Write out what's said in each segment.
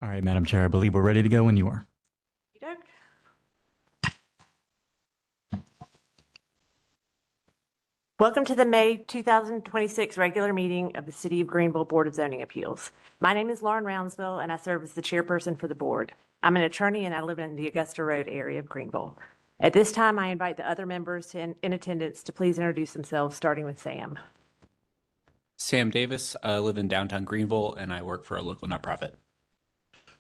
All right, Madam Chair, I believe we're ready to go when you are. Okey-doke. Welcome to the May 2026 regular meeting of the City of Greenville Board of Zoning Appeals. My name is Lauren Roundsville, and I serve as the chairperson for the board. I'm an attorney, and I live in the Augusta Road area of Greenville. At this time, I invite the other members in attendance to please introduce themselves, starting with Sam. Sam Davis. I live in downtown Greenville and I work for a local nonprofit.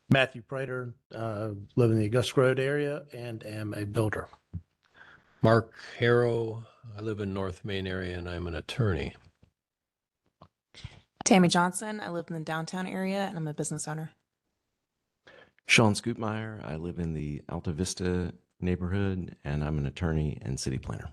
Matthew Prater, live in the Augusta Road area and am a builder. Mark Harrow. I live in North Main area and I'm an attorney. Tammy Johnson. I live in the downtown area and I'm a business owner. Sean Scootmeyer. I live in the Alta Vista neighborhood and I'm an attorney and city planner.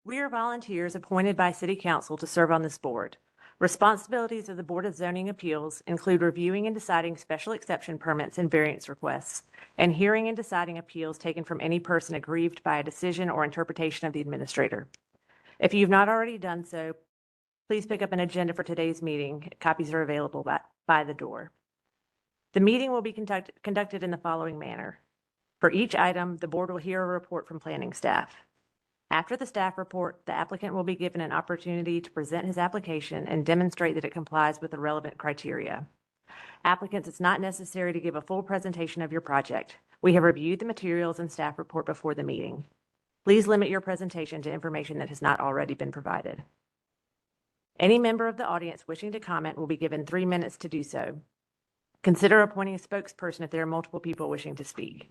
We are volunteers appointed by City Council to serve on this board. Responsibilities of the Board of Zoning Appeals include reviewing and deciding special exception permits and variance requests, and hearing and deciding appeals taken from any person aggrieved by a decision or interpretation of the administrator. If you've not already done so, please pick up an agenda for today's meeting. Copies are available by the door. The meeting will be conducted in the following manner. For each item, the board will hear a report from planning staff. After the staff report, the applicant will be given an opportunity to present his application and demonstrate that it complies with the relevant criteria. Applicants, it's not necessary to give a full presentation of your project. We have reviewed the materials and staff report before the meeting. Please limit your presentation to information that has not already been provided. Any member of the audience wishing to comment will be given 3 minutes to do so. Consider appointing a spokesperson if there are multiple people wishing to speak.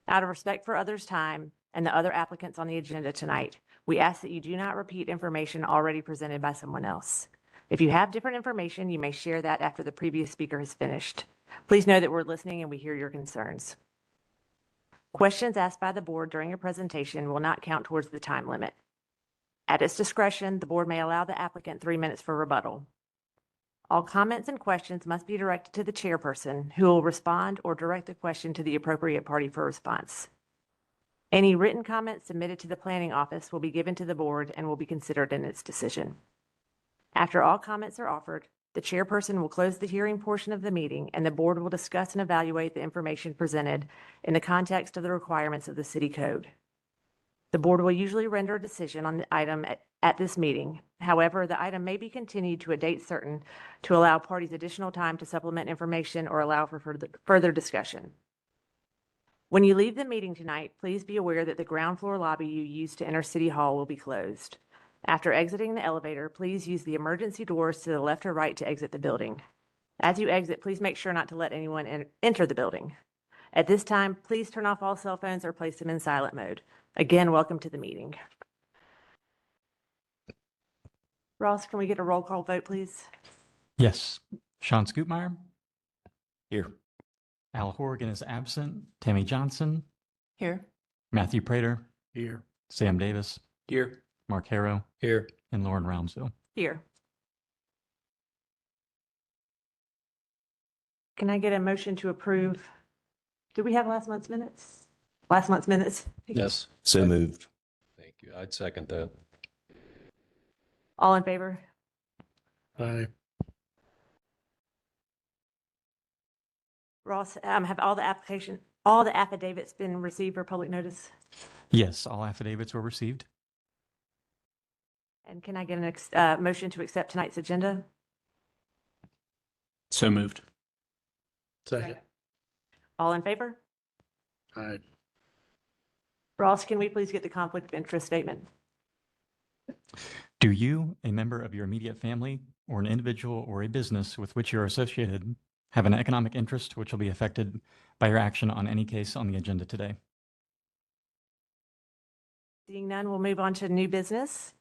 Out of respect for others' time and the other applicants on the agenda tonight, we ask that you do not repeat information already presented by someone else. If you have different information, you may share that after the previous speaker has finished. Please know that we're listening and we hear your concerns. Questions asked by the board during your presentation will not count towards the time limit. At its discretion, the board may allow the applicant 3 minutes for rebuttal. All comments and questions must be directed to the chairperson, who will respond or direct the question to the appropriate party for response. Any written comments submitted to the planning office will be given to the board and will be considered in its decision. After all comments are offered, the chairperson will close the hearing portion of the meeting and the board will discuss and evaluate the information presented in the context of the requirements of the city code. The board will usually render a decision on the item at this meeting. However, the item may be continued to a date certain to allow parties additional time to supplement information or allow for further discussion. When you leave the meeting tonight, please be aware that the ground floor lobby you used to enter City Hall will be closed. After exiting the elevator, please use the emergency doors to the left or right to exit the building. As you exit, please make sure not to let anyone enter the building. At this time, please turn off all cell phones or place them in silent mode. Again, welcome to the meeting. Ross, can we get a roll call vote, please? Yes. Sean Scootmeyer. Here. Al Horgan is absent. Tammy Johnson. Here. Matthew Prater. Here. Sam Davis. Here. Mark Harrow. Here. And Lauren Roundsville. Here. Can I get a motion to approve? Do we have last month's minutes? Last month's minutes? Yes. So moved. Thank you. I'd second that. All in favor? Aye. Ross, have all the affidavits been received for public notice? Yes, all affidavits were received. And can I get a motion to accept tonight's agenda? So moved. Second. All in favor? Aye. Ross, can we please get the conflict of interest statement? Do you, a member of your immediate family, or an individual or a business with which you are associated, have an economic interest which will be affected by your action on any case on the agenda today? Seeing none, we'll move on to new business.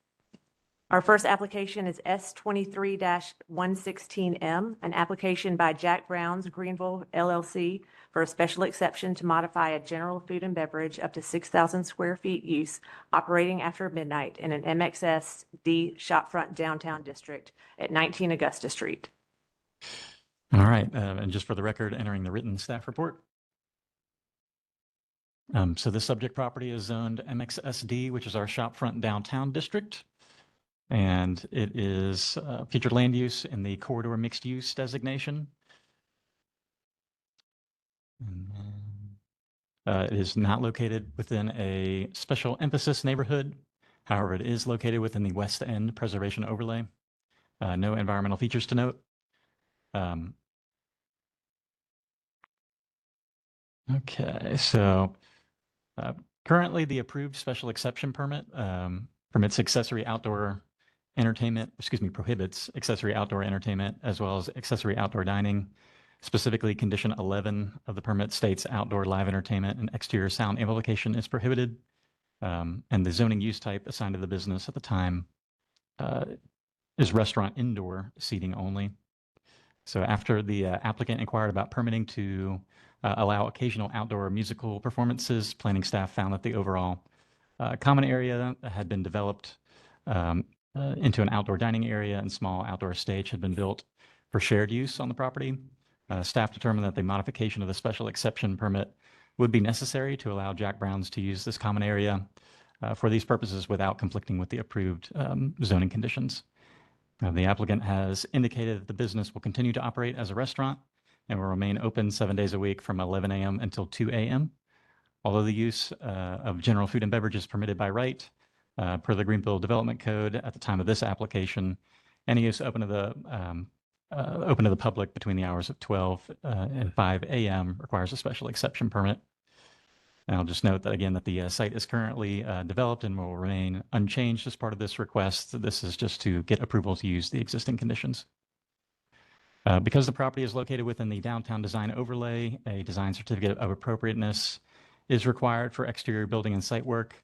Our first application is S23-116M, an application by Jack Brown's Greenville LLC for a special exception to modify a general food and beverage up to 6,000 square feet use operating after midnight in an MXSD shopfront downtown district at 19 Augusta Street. All right, and just for the record, entering the written staff report. So this subject property is zoned MXSD, which is our shopfront downtown district. And it is featured land use in the corridor mixed use designation. And then, it is not located within a special emphasis neighborhood. However, it is located within the West End Preservation Overlay. No environmental features to note. Okay, so currently the approved special exception permit permits accessory outdoor entertainment, prohibits accessory outdoor entertainment as well as accessory outdoor dining. Specifically, condition 11 of the permit states outdoor live entertainment and exterior sound amplification is prohibited. And the zoning use type assigned to the business at the time is restaurant indoor seating only. So after the applicant inquired about permitting to allow occasional outdoor musical performances, planning staff found that the overall common area had been developed into an outdoor dining area, and small outdoor stage had been built for shared use on the property. Staff determined that the modification of the special exception permit would be necessary to allow Jack Brown's to use this common area for these purposes without conflicting with the approved zoning conditions. The applicant has indicated that the business will continue to operate as a restaurant and will remain open 7 days a week from 11 a.m. until 2 a.m. Although the use of general food and beverage is permitted by right per the Greenville Development Code at the time of this application, any use open to the public between the hours of 12 and 5 a.m. requires a special exception permit. And I'll just note that again that the site is currently developed and will remain unchanged as part of this request. This is just to get approval to use the existing conditions. Because the property is located within the downtown design overlay, a design certificate of appropriateness is required for exterior building and site work.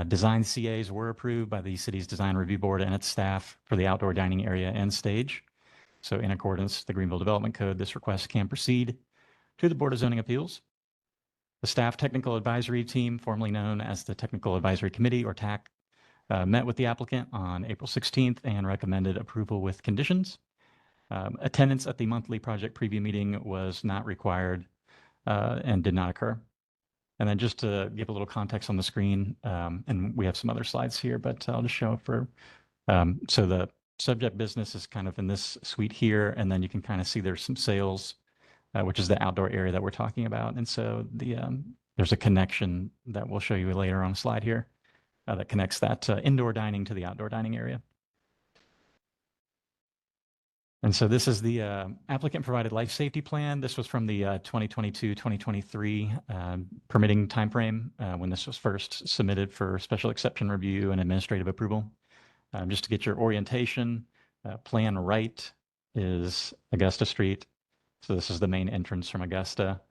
Design CAs were approved by the city's design review board and its staff for the outdoor dining area and stage. So in accordance with the Greenville Development Code, this request can proceed to the Board of Zoning Appeals. The Staff Technical Advisory Team, formerly known as the Technical Advisory Committee, or TAC, met with the applicant on April 16th and recommended approval with conditions. Attendance at the monthly project preview meeting was not required and did not occur. And then just to give a little context on the screen, and we have some other slides here, but I'll just show it for, so the subject business is kind of in this suite here, and then you can kind of see there's some sales, which is the outdoor area that we're talking about. And so there's a connection that we'll show you later on a slide here that connects that indoor dining to the outdoor dining area. And so this is the applicant provided life safety plan. This was from the 2022-2023 permitting timeframe when this was first submitted for special exception review and administrative approval. Just to get your orientation, plan right is Augusta Street. So this is the main entrance from Augusta.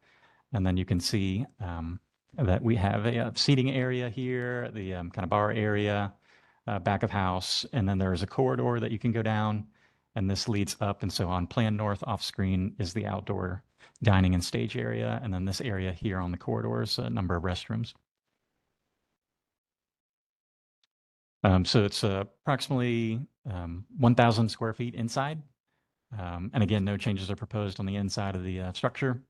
And then you can see that we have a seating area here, the kind of bar area, back of house. And then there is a corridor that you can go down, and this leads up. And so on plan north off screen is the outdoor dining and stage area. And then this area here on the corridor is a number of restrooms. So it's approximately 1,000 square feet inside. And again, no changes are proposed on the inside of the structure.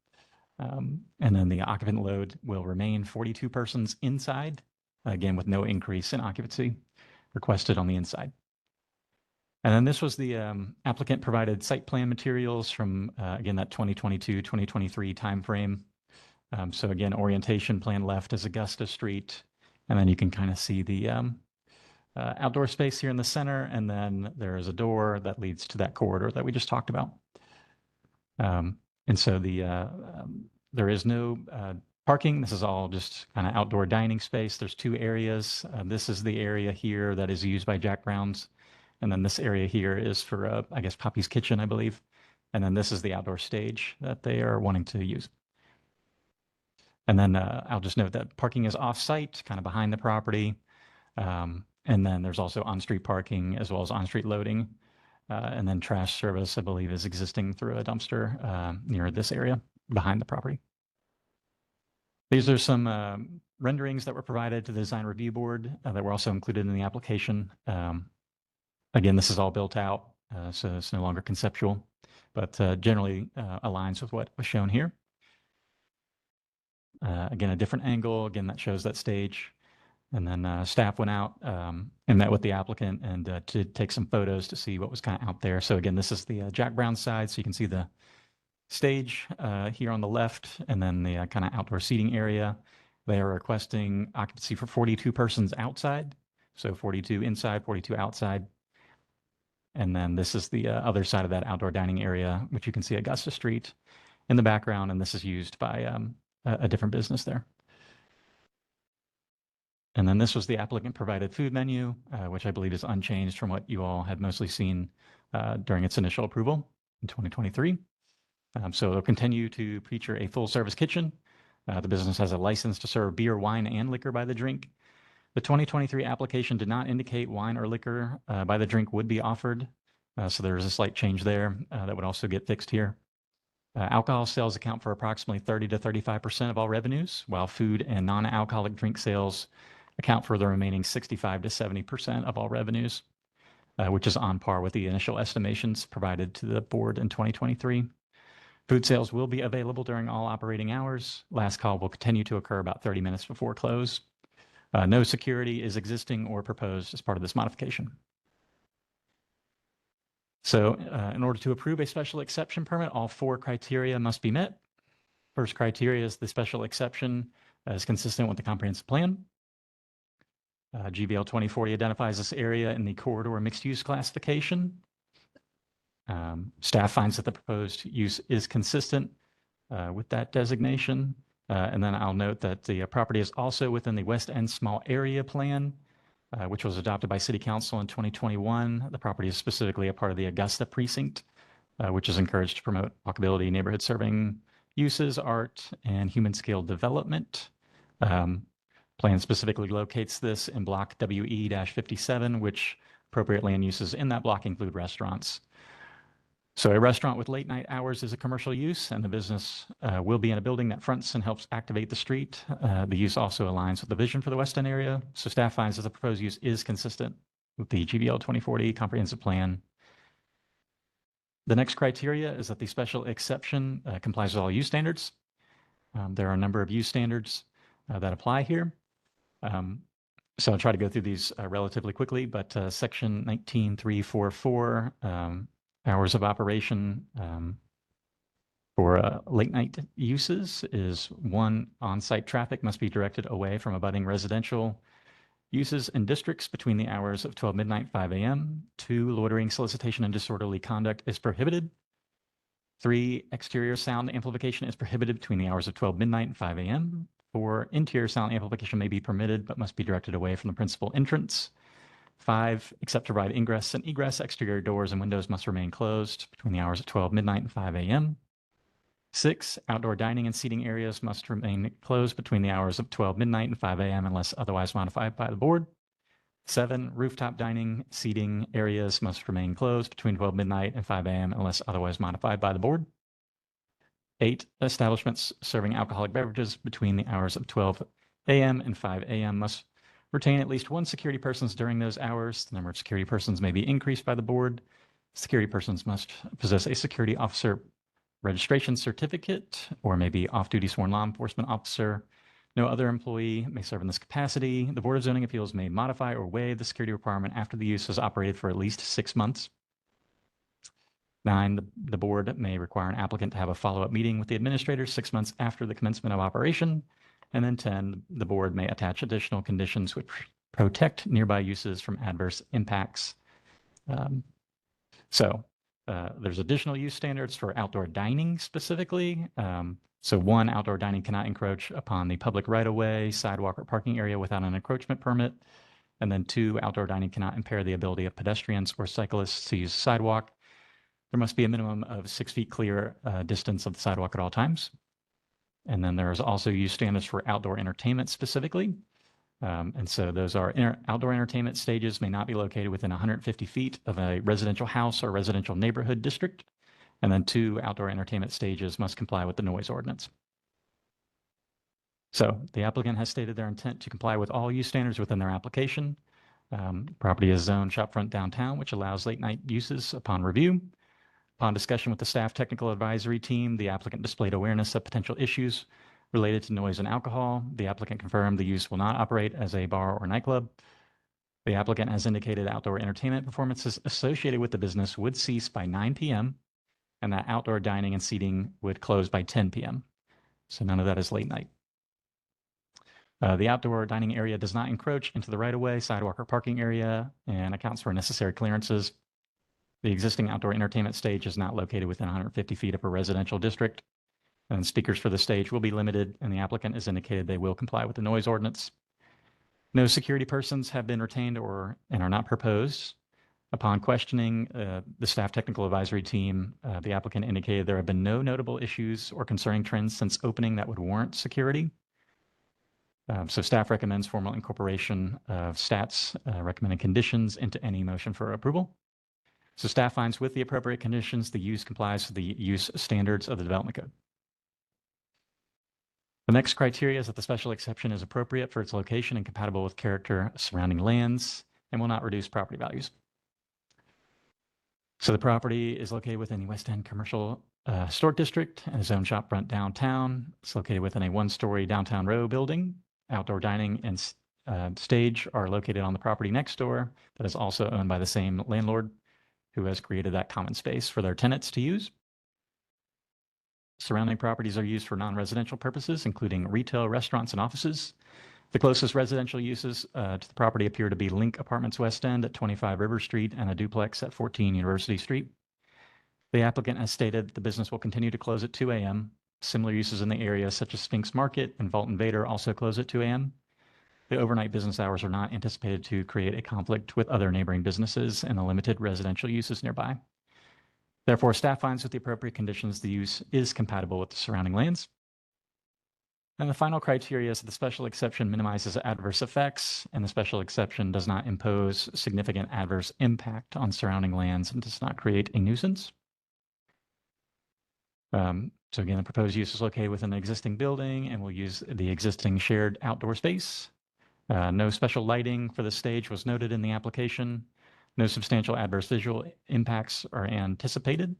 And then the occupant load will remain 42 persons inside, again, with no increase in occupancy requested on the inside. And then this was the applicant provided site plan materials from, again, that 2022-2023 timeframe. So again, orientation plan left is Augusta Street. And then you can kind of see the outdoor space here in the center, and then there is a door that leads to that corridor that we just talked about. And so there is no parking. This is all just kind of outdoor dining space. There's two areas. This is the area here that is used by Jack Brown's, and then this area here is for, I guess, Poppy's Kitchen, I believe. And then this is the outdoor stage that they are wanting to use. And then I'll just note that parking is off-site, kind of behind the property. And then there's also on-street parking as well as on-street loading. And then trash service, I believe, is existing through a dumpster near this area behind the property. These are some renderings that were provided to the design review board that were also included in the application. Again, this is all built out, so it's no longer conceptual, but generally aligns with what was shown here. Again, a different angle. Again, that shows that stage. And then staff went out and met with the applicant and to take some photos to see what was kind of out there. So again, this is the Jack Brown side. So you can see the stage here on the left, and then the kind of outdoor seating area. They are requesting occupancy for 42 persons outside, so 42 inside, 42 outside. And then this is the other side of that outdoor dining area, which you can see Augusta Street in the background, and this is used by a different business there. And then this was the applicant provided food menu, which I believe is unchanged from what you all had mostly seen during its initial approval in 2023. So they'll continue to feature a full service kitchen. The business has a license to serve beer, wine, and liquor by the drink. The 2023 application did not indicate wine or liquor by the drink would be offered. So there is a slight change there that would also get fixed here. Alcohol sales account for approximately 30 to 35% of all revenues, while food and non-alcoholic drink sales account for the remaining 65 to 70% of all revenues, which is on par with the initial estimations provided to the board in 2023. Food sales will be available during all operating hours. Last call will continue to occur about 30 minutes before close. No security is existing or proposed as part of this modification. So in order to approve a special exception permit, all 4 criteria must be met. First criteria is the special exception is consistent with the comprehensive plan. GBL 2040 identifies this area in the corridor mixed use classification. Staff finds that the proposed use is consistent with that designation. And then I'll note that the property is also within the West End Small Area Plan, which was adopted by City Council in 2021. The property is specifically a part of the Augusta Precinct, which is encouraged to promote walkability, neighborhood serving uses, art, and human scale development. Plan specifically locates this in block WE-57, which appropriate land uses in that block include restaurants. So a restaurant with late night hours is a commercial use, and the business will be in a building that fronts and helps activate the street. The use also aligns with the vision for the West End area. So staff finds that the proposed use is consistent with the GBL 2040 comprehensive plan. The next criteria is that the special exception complies with all use standards. There are a number of use standards that apply here. So I'll try to go through these relatively quickly, but section 19344, hours of operation for late night uses is 1, on-site traffic must be directed away from abutting residential uses and districts between the hours of 12 midnight and 5 a.m. 2, loitering, solicitation, and disorderly conduct is prohibited. 3, exterior sound amplification is prohibited between the hours of 12 midnight and 5 a.m. 4, interior sound amplification may be permitted but must be directed away from the principal entrance. 5, except to provide ingress and egress, exterior doors and windows must remain closed between the hours of 12 midnight and 5 a.m. 6, outdoor dining and seating areas must remain closed between the hours of 12 midnight and 5 a.m. unless otherwise modified by the board. 7, rooftop dining seating areas must remain closed between 12 midnight and 5 a.m. unless otherwise modified by the board. 8, establishments serving alcoholic beverages between the hours of 12 a.m. and 5 a.m. must retain at least 1 security persons during those hours. The number of security persons may be increased by the board. Security persons must possess a security officer registration certificate or may be off-duty sworn law enforcement officer. No other employee may serve in this capacity. The Board of Zoning Appeals may modify or waive the security requirement after the use has operated for at least 6 months. 9, the board may require an applicant to have a follow-up meeting with the administrator 6 months after the commencement of operation. And then 10, the board may attach additional conditions which protect nearby uses from adverse impacts. There's additional use standards for outdoor dining specifically. So 1, outdoor dining cannot encroach upon the public right-of-way, sidewalk, or parking area without an encroachment permit. And then 2, outdoor dining cannot impair the ability of pedestrians or cyclists to use the sidewalk. There must be a minimum of 6 feet clear distance of the sidewalk at all times. And then there's also use standards for outdoor entertainment specifically. And so those are outdoor entertainment stages may not be located within 150 feet of a residential house or residential neighborhood district. And then 2, outdoor entertainment stages must comply with the noise ordinance. So the applicant has stated their intent to comply with all use standards within their application. Property is zoned shopfront downtown, which allows late night uses upon review. Upon discussion with the staff technical advisory team, the applicant displayed awareness of potential issues related to noise and alcohol. The applicant confirmed the use will not operate as a bar or nightclub. The applicant has indicated outdoor entertainment performances associated with the business would cease by 9 p.m. and that outdoor dining and seating would close by 10 p.m. So none of that is late night. The outdoor dining area does not encroach into the right-of-way, sidewalk, or parking area and accounts for necessary clearances. The existing outdoor entertainment stage is not located within 150 feet of a residential district, and speakers for the stage will be limited, and the applicant has indicated they will comply with the noise ordinance. No security persons have been retained and are not proposed. Upon questioning the staff technical advisory team, the applicant indicated there have been no notable issues or concerning trends since opening that would warrant security. So staff recommends formal incorporation of stats recommended conditions into any motion for approval. So staff finds with the appropriate conditions, the use complies with the use standards of the development code. The next criteria is that the special exception is appropriate for its location and compatible with character of surrounding lands and will not reduce property values. So the property is located within the West End Commercial Historic District and a zone shop front downtown. It's located within a one-story downtown row building. Outdoor dining and stage are located on the property next door that is also owned by the same landlord who has created that common space for their tenants to use. Surrounding properties are used for non-residential purposes, including retail, restaurants, and offices. The closest residential uses to the property appear to be Link Apartments West End at 25 River Street and a duplex at 14 University Street. The applicant has stated the business will continue to close at 2 a.m. Similar uses in the area, such as Sphinx Market and Vault Invader, also close at 2 a.m. The overnight business hours are not anticipated to create a conflict with other neighboring businesses and the limited residential uses nearby. Therefore, staff finds with the appropriate conditions, the use is compatible with the surrounding lands. And the final criteria is that the special exception minimizes adverse effects, and the special exception does not impose significant adverse impact on surrounding lands and does not create a nuisance. So again, the proposed use is located within the existing building and will use the existing shared outdoor space. No special lighting for the stage was noted in the application. No substantial adverse visual impacts are anticipated.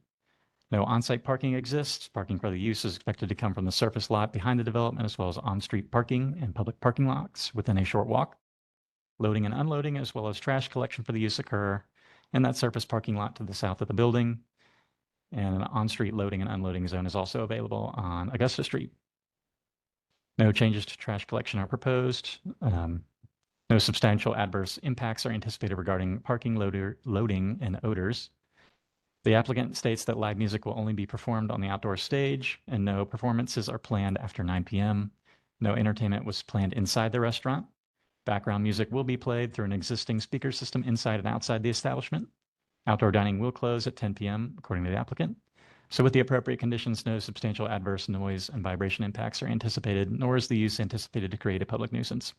No on-site parking exists. Parking for the use is expected to come from the surface lot behind the development, as well as on-street parking and public parking lots within a short walk. Loading and unloading, as well as trash collection for the use occur in that surface parking lot to the south of the building. And an on-street loading and unloading zone is also available on Augusta Street. No changes to trash collection are proposed. No substantial adverse impacts are anticipated regarding parking, loading, and odors. The applicant states that live music will only be performed on the outdoor stage, and no performances are planned after 9 p.m. No entertainment was planned inside the restaurant. Background music will be played through an existing speaker system inside and outside the establishment. Outdoor dining will close at 10 p.m., according to the applicant. So with the appropriate conditions, no substantial adverse noise and vibration impacts are anticipated, nor is the use anticipated to create a public nuisance.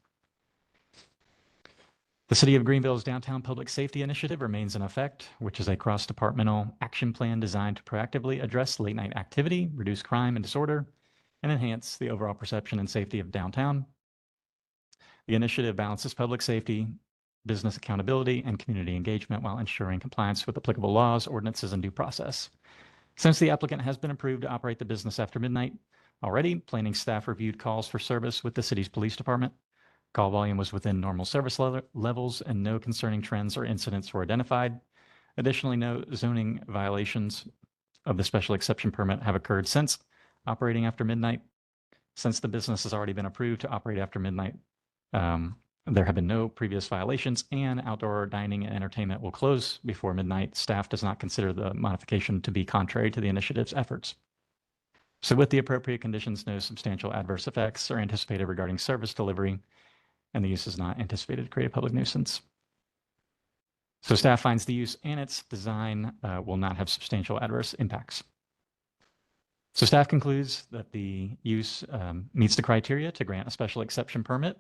The City of Greenville's Downtown Public Safety Initiative remains in effect, which is a cross-departmental action plan designed to proactively address late-night activity, reduce crime and disorder, and enhance the overall perception and safety of downtown. The initiative balances public safety, business accountability, and community engagement while ensuring compliance with applicable laws, ordinances, and due process. Since the applicant has been approved to operate the business after midnight already, planning staff reviewed calls for service with the city's police department. Call volume was within normal service levels and no concerning trends or incidents were identified. Additionally, no zoning violations of the special exception permit have occurred since operating after midnight. Since the business has already been approved to operate after midnight, there have been no previous violations, and outdoor dining and entertainment will close before midnight. Staff does not consider the modification to be contrary to the initiative's efforts. So with the appropriate conditions, no substantial adverse effects are anticipated regarding service delivery, and the use is not anticipated to create a public nuisance. So staff finds the use and its design will not have substantial adverse impacts. So staff concludes that the use meets the criteria to grant a special exception permit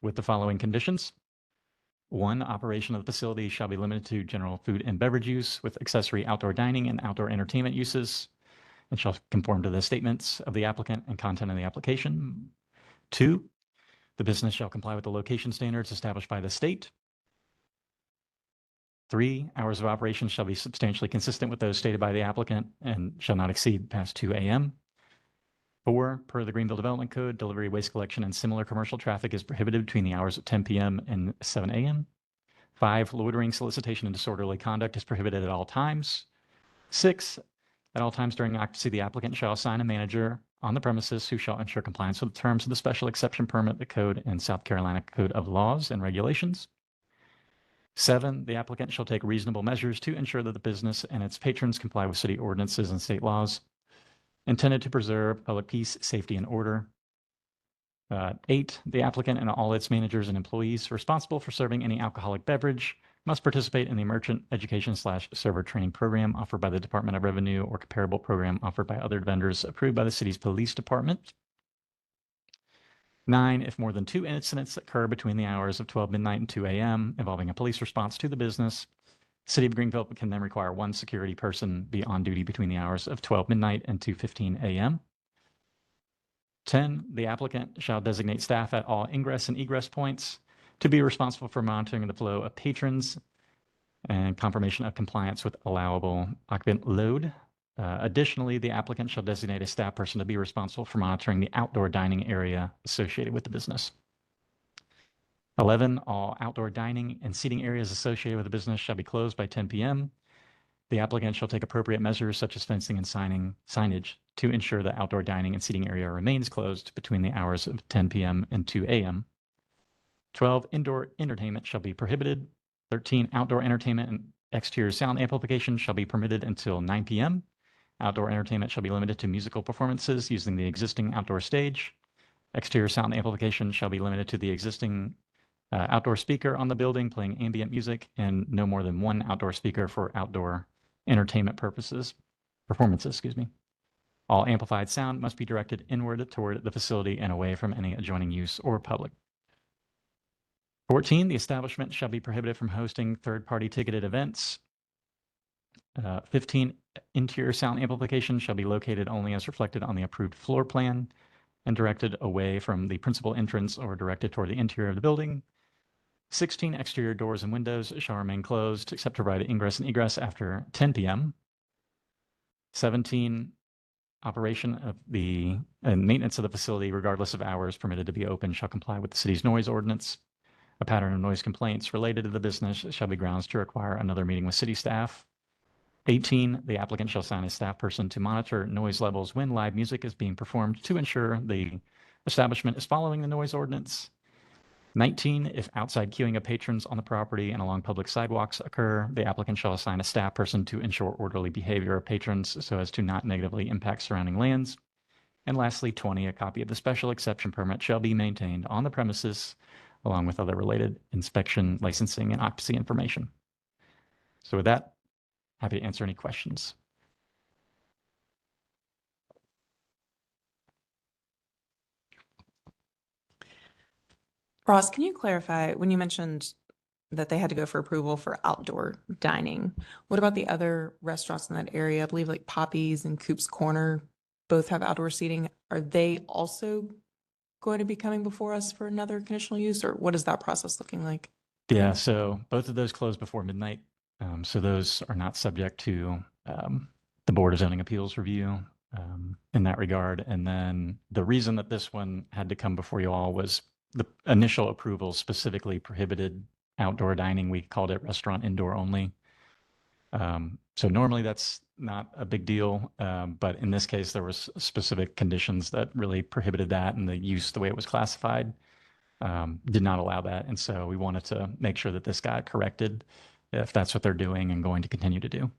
with the following conditions. 1, operation of the facility shall be limited to general food and beverage use with accessory outdoor dining and outdoor entertainment uses, and shall conform to the statements of the applicant and content of the application. 2, the business shall comply with the location standards established by the state. 3, hours of operation shall be substantially consistent with those stated by the applicant and shall not exceed past 2 a.m. 4, per the Greenville Development Code, delivery, waste collection, and similar commercial traffic is prohibited between the hours of 10 p.m. and 7 a.m. 5, loitering, solicitation, and disorderly conduct is prohibited at all times. 6, At all times during occupancy, the applicant shall assign a manager on the premises who shall ensure compliance with the terms of the special exception permit, the code, and South Carolina Code of Laws and Regulations. 7, the applicant shall take reasonable measures to ensure that the business and its patrons comply with city ordinances and state laws intended to preserve public peace, safety, and order. 8, the applicant and all its managers and employees responsible for serving any alcoholic beverage must participate in the merchant education/server training program offered by the Department of Revenue or comparable program offered by other vendors approved by the city's police department. 9, if more than 2 incidents occur between the hours of 12 midnight and 2 a.m. involving a police response to the business, City of Greenville can then require one security person be on duty between the hours of 12 midnight and 2:15 a.m. 10, the applicant shall designate staff at all ingress and egress points to be responsible for monitoring the flow of patrons and confirmation of compliance with allowable occupant load. Additionally, the applicant shall designate a staff person to be responsible for monitoring the outdoor dining area associated with the business. 11, all outdoor dining and seating areas associated with the business shall be closed by 10 p.m. The applicant shall take appropriate measures such as fencing and signage to ensure the outdoor dining and seating area remains closed between the hours of 10 p.m. and 2 a.m. 12, indoor entertainment shall be prohibited. 13, outdoor entertainment and exterior sound amplification shall be permitted until 9 p.m. Outdoor entertainment shall be limited to musical performances using the existing outdoor stage. Exterior sound amplification shall be limited to the existing outdoor speaker on the building playing ambient music and no more than one outdoor speaker for outdoor entertainment performances, All amplified sound must be directed inward toward the facility and away from any adjoining use or public. 14, the establishment shall be prohibited from hosting third-party ticketed events. 15, interior sound amplification shall be located only as reflected on the approved floor plan and directed away from the principal entrance or directed toward the interior of the building. 16, exterior doors and windows shall remain closed except to provide ingress and egress after 10 p.m. 17, operation of the and maintenance of the facility, regardless of hours permitted to be open, shall comply with the city's noise ordinance. A pattern of noise complaints related to the business shall be grounds to require another meeting with city staff. 18, the applicant shall assign a staff person to monitor noise levels when live music is being performed to ensure the establishment is following the noise ordinance. 19, if outside queuing of patrons on the property and along public sidewalks occur, the applicant shall assign a staff person to ensure orderly behavior of patrons so as to not negatively impact surrounding lands. And lastly, 20, a copy of the special exception permit shall be maintained on the premises along with other related inspection, licensing, and occupancy information. So with that, happy to answer any questions. Ross, can you clarify when you mentioned that they had to go for approval for outdoor dining? What about the other restaurants in that area? I believe like Poppy's and Coop's Corner both have outdoor seating. Are they also going to be coming before us for another conditional use, or what is that process looking like? Yeah, so both of those close before midnight. So those are not subject to the Board of Zoning Appeals review in that regard. And then the reason that this one had to come before you all was the initial approval specifically prohibited outdoor dining. We called it restaurant indoor only. So normally that's not a big deal, but in this case, there was specific conditions that really prohibited that, and the use, the way it was classified, did not allow that. And so we wanted to make sure that this got corrected if that's what they're doing and going to continue to do.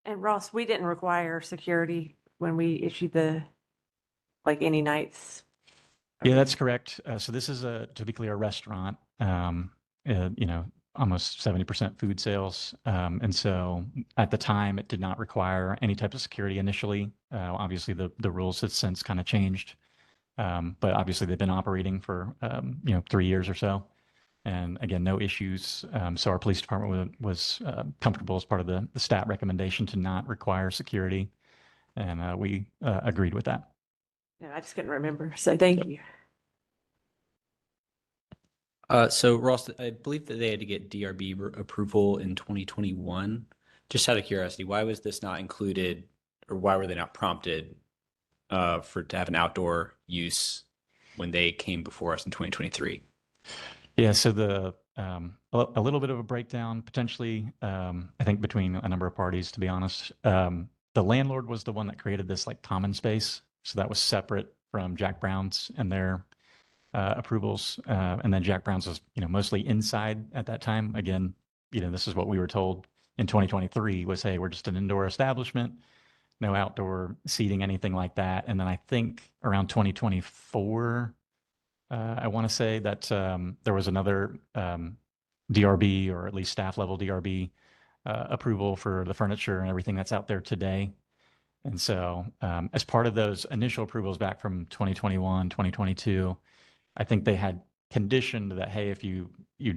And Ross, we didn't require security when we issued like any nights. Yeah, that's correct. So this is to be clear, a restaurant, almost 70% food sales. And so at the time, it did not require any type of security initially. Obviously, the rules have since kind of changed. But obviously, they've been operating for, 3 years or so. And again, no issues. So our police department was comfortable as part of the stat recommendation to not require security. And we agreed with that. No, I just couldn't remember. So thank you. So Ross, I believe that they had to get DRB approval in 2021. Just out of curiosity, why was this not included, or why were they not prompted to have an outdoor use when they came before us in 2023? Yeah, so the a little bit of a breakdown, potentially, I think between a number of parties, to be honest. The landlord was the one that created this like common space. So that was separate from Jack Brown's and their approvals. And then Jack Brown's was, mostly inside at that time. Again, this is what we were told in 2023 was, hey, we're just an indoor establishment, no outdoor seating, anything like that. And then I think around 2024, I want to say that there was another DRB, or at least staff level DRB approval for the furniture and everything that's out there today. And so as part of those initial approvals back from 2021, 2022, I think they had conditioned that, hey, if you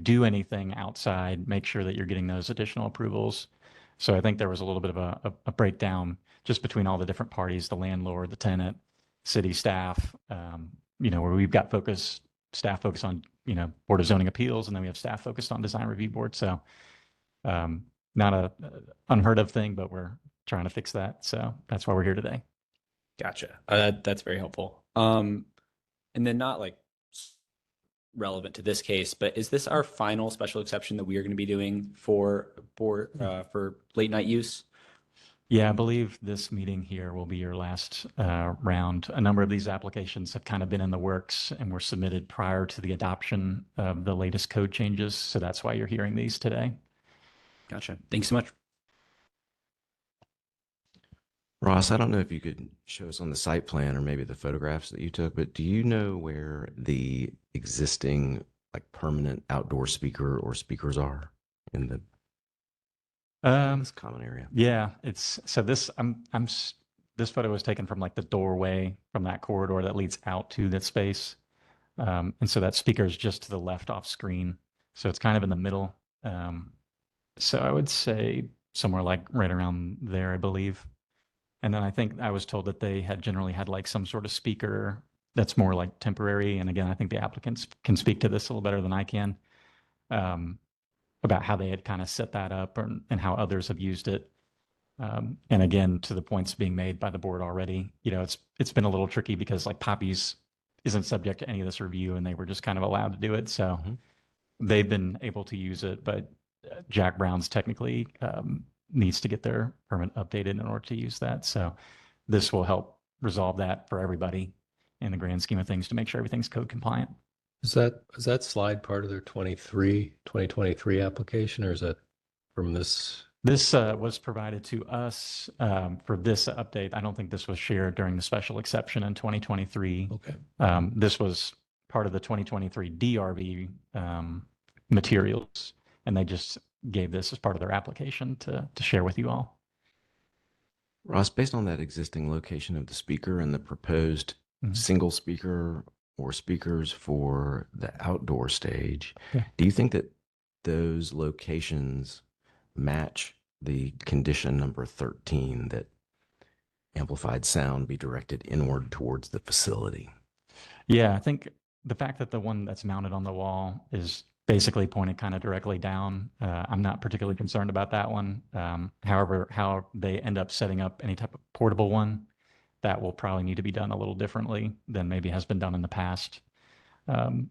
do anything outside, make sure that you're getting those additional approvals. So I think there was a little bit of a breakdown just between all the different parties, the landlord, the tenant, city staff, where we've got staff focused on, Board of Zoning Appeals, and then we have staff focused on Design Review Board. So not a unheard of thing, but we're trying to fix that. So that's why we're here today. Gotcha. That's very helpful. And then not like relevant to this case, but is this our final special exception that we are going to be doing for late night use? Yeah, I believe this meeting here will be your last round. A number of these applications have kind of been in the works and were submitted prior to the adoption of the latest code changes. So that's why you're hearing these today. Gotcha. Thanks so much. Ross, I don't know if you could show us on the site plan or maybe the photographs that you took, but do you know where the existing like permanent outdoor speaker or speakers are in the this common area? Yeah, it's so this this photo was taken from like the doorway from that corridor that leads out to that space. And so that speaker is just to the left off screen. So it's kind of in the middle. So I would say somewhere like right around there, I believe. And then I think I was told that they had generally had like some sort of speaker that's more like temporary. And again, I think the applicants can speak to this a little better than I can, about how they had kind of set that up and how others have used it. And again, to the points being made by the board already, it's been a little tricky because like Poppies isn't subject to any of this review and they were just kind of allowed to do it. So they've been able to use it, but Jack Brown's technically needs to get their permit updated in order to use that. So this will help resolve that for everybody in the grand scheme of things to make sure everything's code compliant. Is that slide part of their 2023 application, or is that from this? This was provided to us for this update. I don't think this was shared during the special exception in 2023. Okay. This was part of the 2023 DRB materials, and they just gave this as part of their application to share with you all. Ross, based on that existing location of the speaker and the proposed single speaker or speakers for the outdoor stage, do you think that those locations match the condition number 13 that amplified sound be directed inward towards the facility? Yeah, I think the fact that the one that's mounted on the wall is basically pointed kind of directly down, I'm not particularly concerned about that one. However, how they end up setting up any type of portable one, that will probably need to be done a little differently than maybe has been done in the past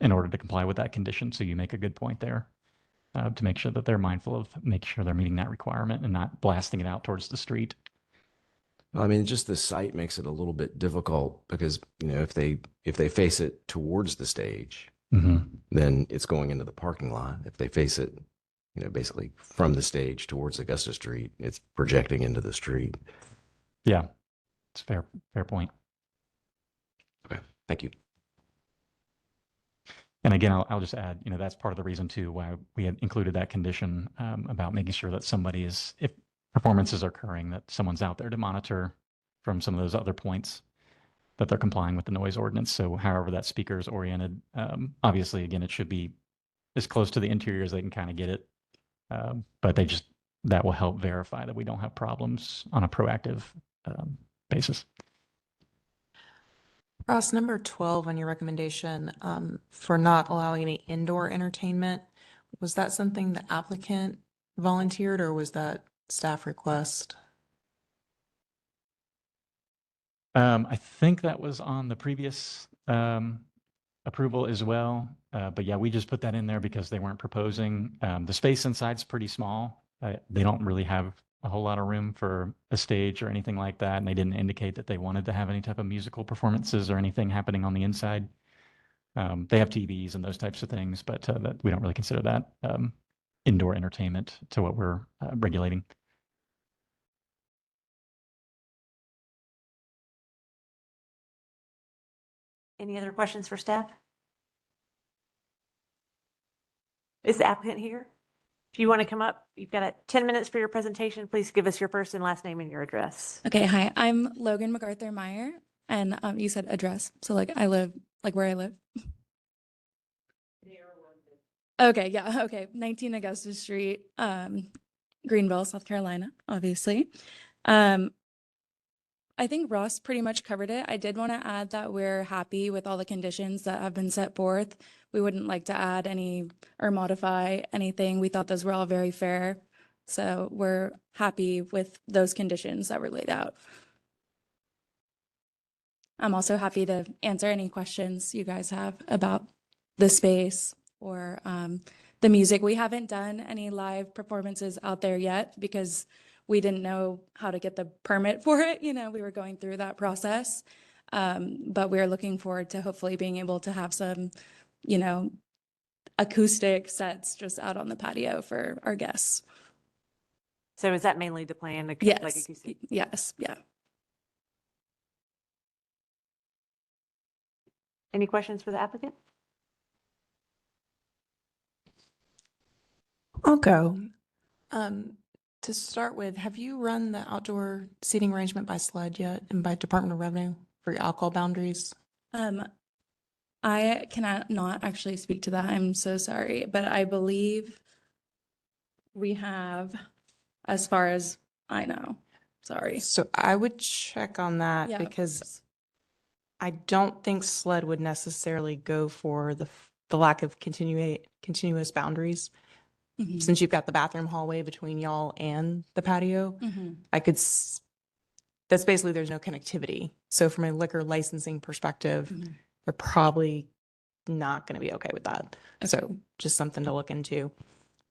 in order to comply with that condition. So you make a good point there to make sure that they're mindful of making sure they're meeting that requirement and not blasting it out towards the street. I mean, just the site makes it a little bit difficult because, if they face it towards the stage, then it's going into the parking lot. If they face it, basically from the stage towards Augusta Street, it's projecting into the street. Yeah, it's a fair point. Okay, thank you. And again, I'll just add, that's part of the reason too why we had included that condition about making sure that somebody is, if performances are occurring, that someone's out there to monitor from some of those other points that they're complying with the noise ordinance. So however that speaker is oriented, obviously, again, it should be as close to the interior as they can kind of get it. But that will help verify that we don't have problems on a proactive basis. Ross, number 12 on your recommendation for not allowing any indoor entertainment, was that something the applicant volunteered or was that staff request? I think that was on the previous approval as well. But yeah, we just put that in there because they weren't proposing. The space inside's pretty small. They don't really have a whole lot of room for a stage or anything like that. And they didn't indicate that they wanted to have any type of musical performances or anything happening on the inside. They have TVs and those types of things, but that we don't really consider that indoor entertainment to what we're regulating. Any other questions for staff? Is the applicant here? If you want to come up, you've got 10 minutes for your presentation. Please give us your first and last name and your address. Okay, hi, I'm Logan MacArthur Meyer, and you said address, so like I live, like where I live. Okay, yeah, okay, 19 Augusta Street, Greenville, South Carolina, obviously. I think Ross pretty much covered it. I did want to add that we're happy with all the conditions that have been set forth. We wouldn't like to add any or modify anything. We thought those were all very fair. So we're happy with those conditions that were laid out. I'm also happy to answer any questions you guys have about the space or the music. We haven't done any live performances out there yet because we didn't know how to get the permit for it. You know, we were going through that process. But we're looking forward to hopefully being able to have some, you know, acoustic sets just out on the patio for our guests. So is that mainly the plan? Like Yes, acoustic? yes, yeah. Any questions for the applicant? I'll go. To start with, have you run the outdoor seating arrangement by SLED yet and by Department of Revenue for your alcohol boundaries? I cannot not actually speak to that. I'm so sorry, but I believe we have, as far as I know. Sorry. So I would check on that Yeah. because I don't think SLED would necessarily go for the lack of continuous boundaries. Mhm. Since you've got the bathroom hallway between y'all and the patio, Mhm. that's basically, there's no connectivity. So from a liquor licensing perspective, Mhm. they're probably not going to be okay with that. Okay. So just something to look into.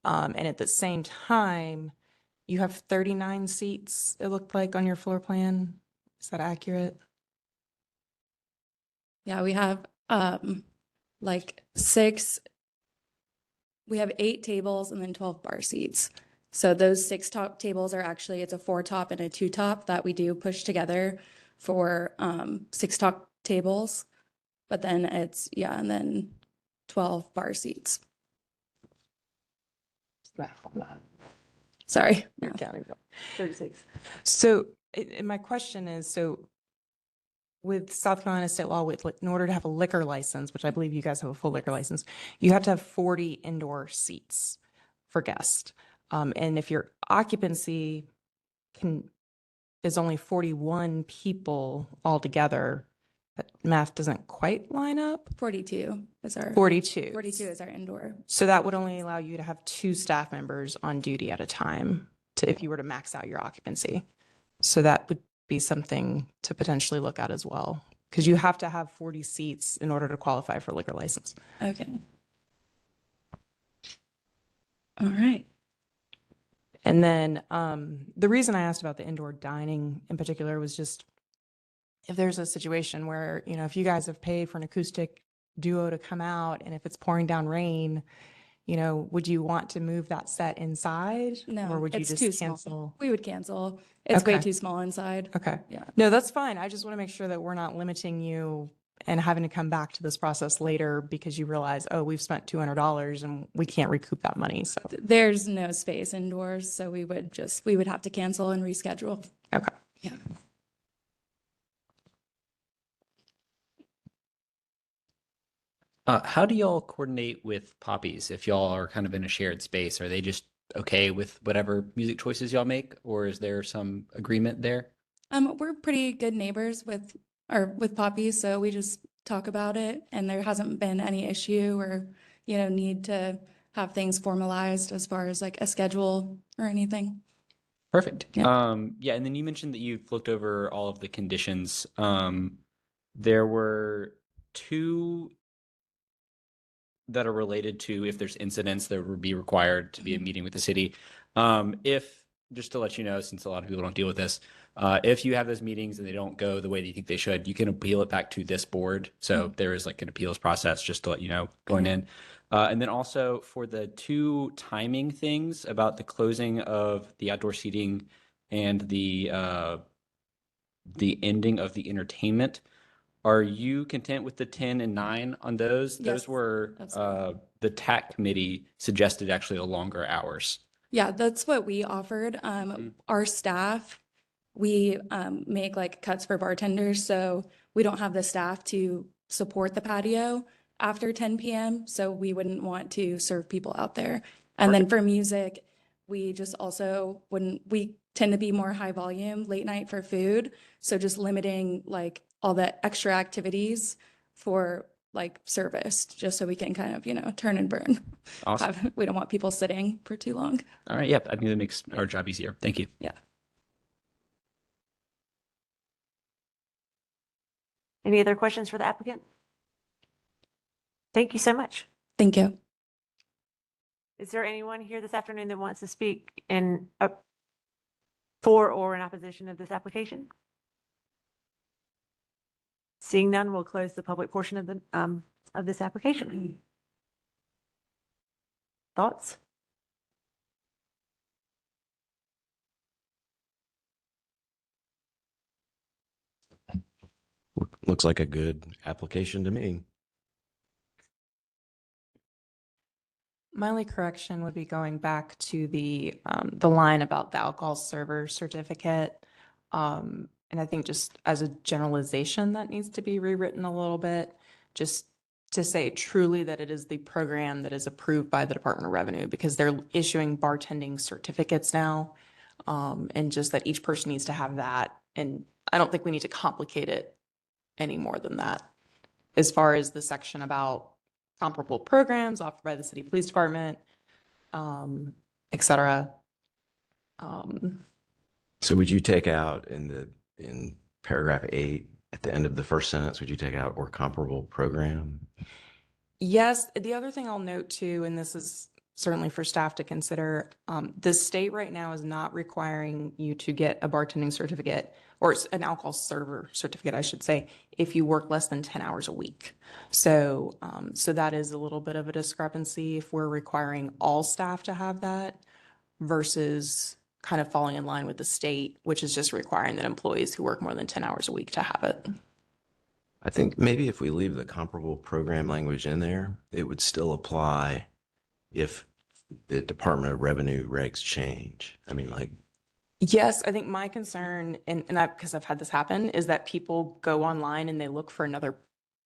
And at the same time, you have 39 seats, it looked like on your floor plan. Is that accurate? Yeah, we have like we have 8 tables and then 12 bar seats. So those 6 top tables are actually, it's a 4 top and a 2 top that we do push together for 6 top tables. But then it's, yeah, and then 12 bar seats. Sorry. You're counting. 36. So, and my question is, so with South Carolina state law, in order to have a liquor license, which I believe you guys have a full liquor license, you have to have 40 indoor seats for guests. And if your occupancy is only 41 people altogether, that math doesn't quite line up. 42 is our 42. 42 is our indoor. So that would only allow you to have 2 staff members on duty at a time if you were to max out your occupancy. So that would be something to potentially look at as well, because you have to have 40 seats in order to qualify for liquor license. Okay. All right. And then the reason I asked about the indoor dining in particular was just if there's a situation where, you know, if you guys have paid for an acoustic duo to come out and if it's pouring down rain, you know, would you want to move that set inside? No, Or would you it's just too small. cancel? We would cancel. It's way Okay. too small inside. Okay. Yeah. No, that's fine. I just want to make sure that we're not limiting you and having to come back to this process later because you realize, oh, we've spent $200 and we can't recoup that money. So, There's no space indoors, so we would have to cancel and reschedule. okay. Yeah. How do y'all coordinate with Poppies if y'all are kind of in a shared space? Are they just okay with whatever music choices y'all make, or is there some agreement there? We're pretty good neighbors with Poppy, so we just talk about it and there hasn't been any issue or, you know, need to have things formalized as far as like a schedule or anything. Perfect. Yeah. Yeah, and then you mentioned that you've looked over all of the conditions. There were 2 that are related to if there's incidents that would be required to be a meeting with the city. If, just to let you know, since a lot of people don't deal with this, if you have those meetings and they don't go the way that you think they should, you can appeal it back to this board. So there is like an appeals process, just to let you know, going in. And then also for the two timing things about the closing of the outdoor seating and the ending of the entertainment, are you content with the 10 and 9 on those? Yes, Those were that's fine. the TAC committee suggested actually a longer hours. Yeah, that's what we offered. Our staff, we make like cuts for bartenders, so we don't have the staff to support the patio after 10 p.m. So we wouldn't want to serve people out there. And then for music, we just also we tend to be more high volume late night for food. So just limiting like all the extra activities for like service, just so we can kind of, turn and burn. Awesome. We don't want people sitting for too long. All right. Yep. I think that makes our job easier. Thank you. Yeah. Any other questions for the applicant? Thank you so much. Thank you. Is there anyone here this afternoon that wants to speak in for or in opposition of this application? Seeing none, we'll close the public portion of this application. Thoughts? Looks like a good application to me. My only correction would be going back to the line about the alcohol server certificate. And I think just as a generalization, that needs to be rewritten a little bit, just to say truly that it is the program that is approved by the Department of Revenue, because they're issuing bartending certificates now. And just that each person needs to have that. And I don't think we need to complicate it any more than that. As far as the section about comparable programs offered by the city police department, et cetera. So would you take out in paragraph 8 at the end of the first sentence, would you take out or comparable program? Yes, the other thing I'll note too, and this is certainly for staff to consider, the state right now is not requiring you to get a bartending certificate or an alcohol server certificate, I should say, if you work less than 10 hours a week. So, so that is a little bit of a discrepancy if we're requiring all staff to have that versus kind of falling in line with the state, which is just requiring that employees who work more than 10 hours a week to have it. I think maybe if we leave the comparable program language in there, it would still apply if the Department of Revenue regs change. I mean, like. Yes, I think my concern, and because I've had this happen, is that people go online and they look for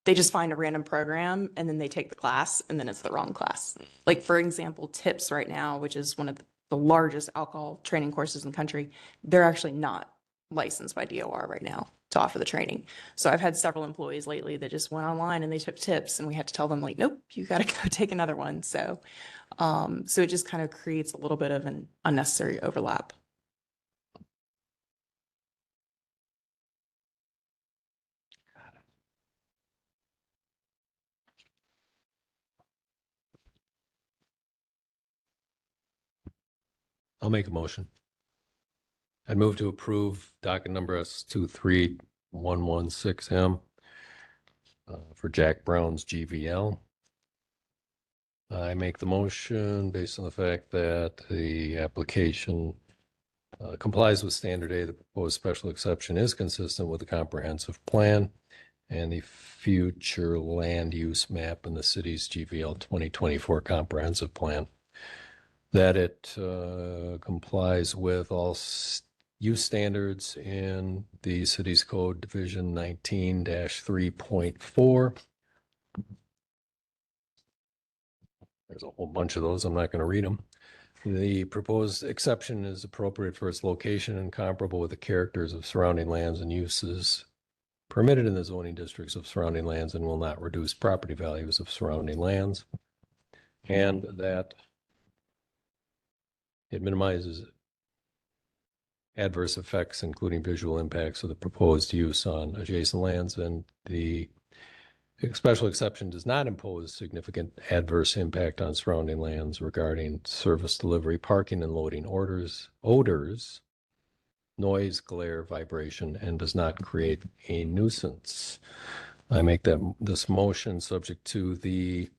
they just find a random program and then they take the class and then it's the wrong class. Like, for example, TIPS right now, which is one of the largest alcohol training courses in the country, they're actually not licensed by DOR right now to offer the training. So I've had several employees lately that just went online and they took TIPS and we had to tell them like, nope, you got to go take another one. So, so it just kind of creates a little bit of an unnecessary overlap. I'll make a motion. I'd move to approve docket number S23116M for Jack Brown's GVL. I make the motion based on the fact that the application complies with standard A. The proposed special exception is consistent with the comprehensive plan and the future land use map in the city's GVL 2024 comprehensive plan. That it complies with all use standards in the city's code division 19-3.4. There's a whole bunch of those. I'm not going to read them. The proposed exception is appropriate for its location and comparable with the characters of surrounding lands and uses permitted in the zoning districts of surrounding lands and will not reduce property values of surrounding lands. And that it minimizes adverse effects, including visual impacts of the proposed use on adjacent lands, and the Special exception does not impose significant adverse impact on surrounding lands regarding service delivery, parking and loading odors, noise, glare, vibration, and does not create a nuisance. I make this motion subject to the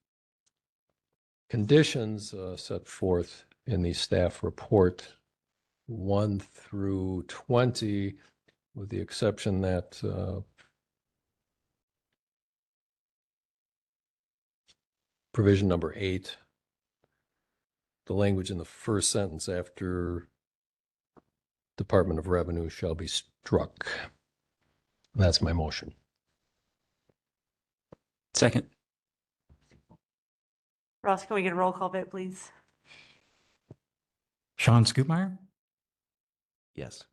conditions set forth in the staff report 1 through 20, with the exception that provision number 8, the language in the first sentence after Department of Revenue shall be struck. That's my motion. Second. Ross, can we get a roll call vote, please? Sean Scoopmeyer, Yes.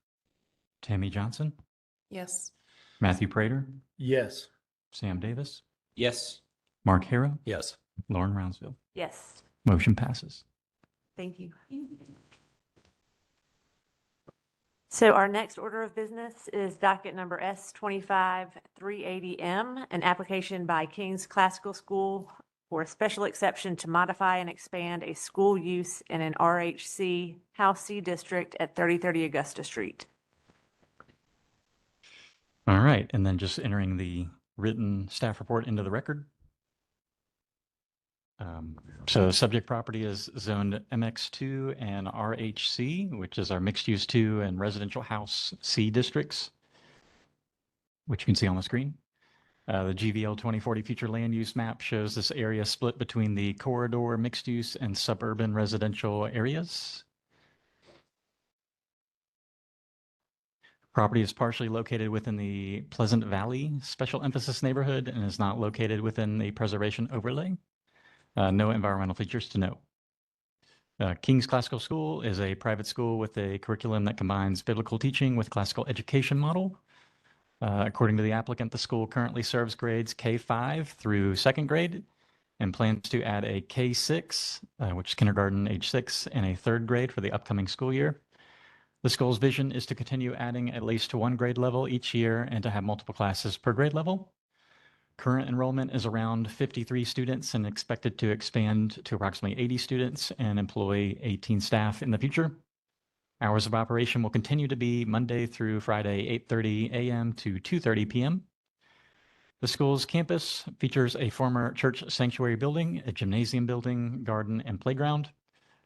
Tammy Johnson, Yes. Matthew Prater, Yes. Sam Davis, Yes. Mark Harrow, Yes. Lauren Rounsville. Yes. Motion passes. Thank you. So our next order of business is docket number S25-380M, an application by King's Classical School for a special exception to modify and expand a school use in an RHC House C district at 3030 Augusta Street. All right, and then just entering the written staff report into the record. So subject property is zoned MX2 and RHC, which is our mixed use 2 and residential house C districts, which you can see on the screen. The GVL 2040 future land use map shows this area split between the corridor mixed use and suburban residential areas. Property is partially located within the Pleasant Valley Special Emphasis neighborhood and is not located within the preservation overlay. No environmental features to note. King's Classical School is a private school with a curriculum that combines biblical teaching with classical education model. According to the applicant, the school currently serves grades K5 through second grade and plans to add a K6, which is kindergarten age 6, and a third grade for the upcoming school year. The school's vision is to continue adding at least one grade level each year and to have multiple classes per grade level. Current enrollment is around 53 students and expected to expand to approximately 80 students and employ 18 staff in the future. Hours of operation will continue to be Monday through Friday, 8:30 a.m. to 2:30 p.m. The school's campus features a former church sanctuary building, a gymnasium building, garden, and playground.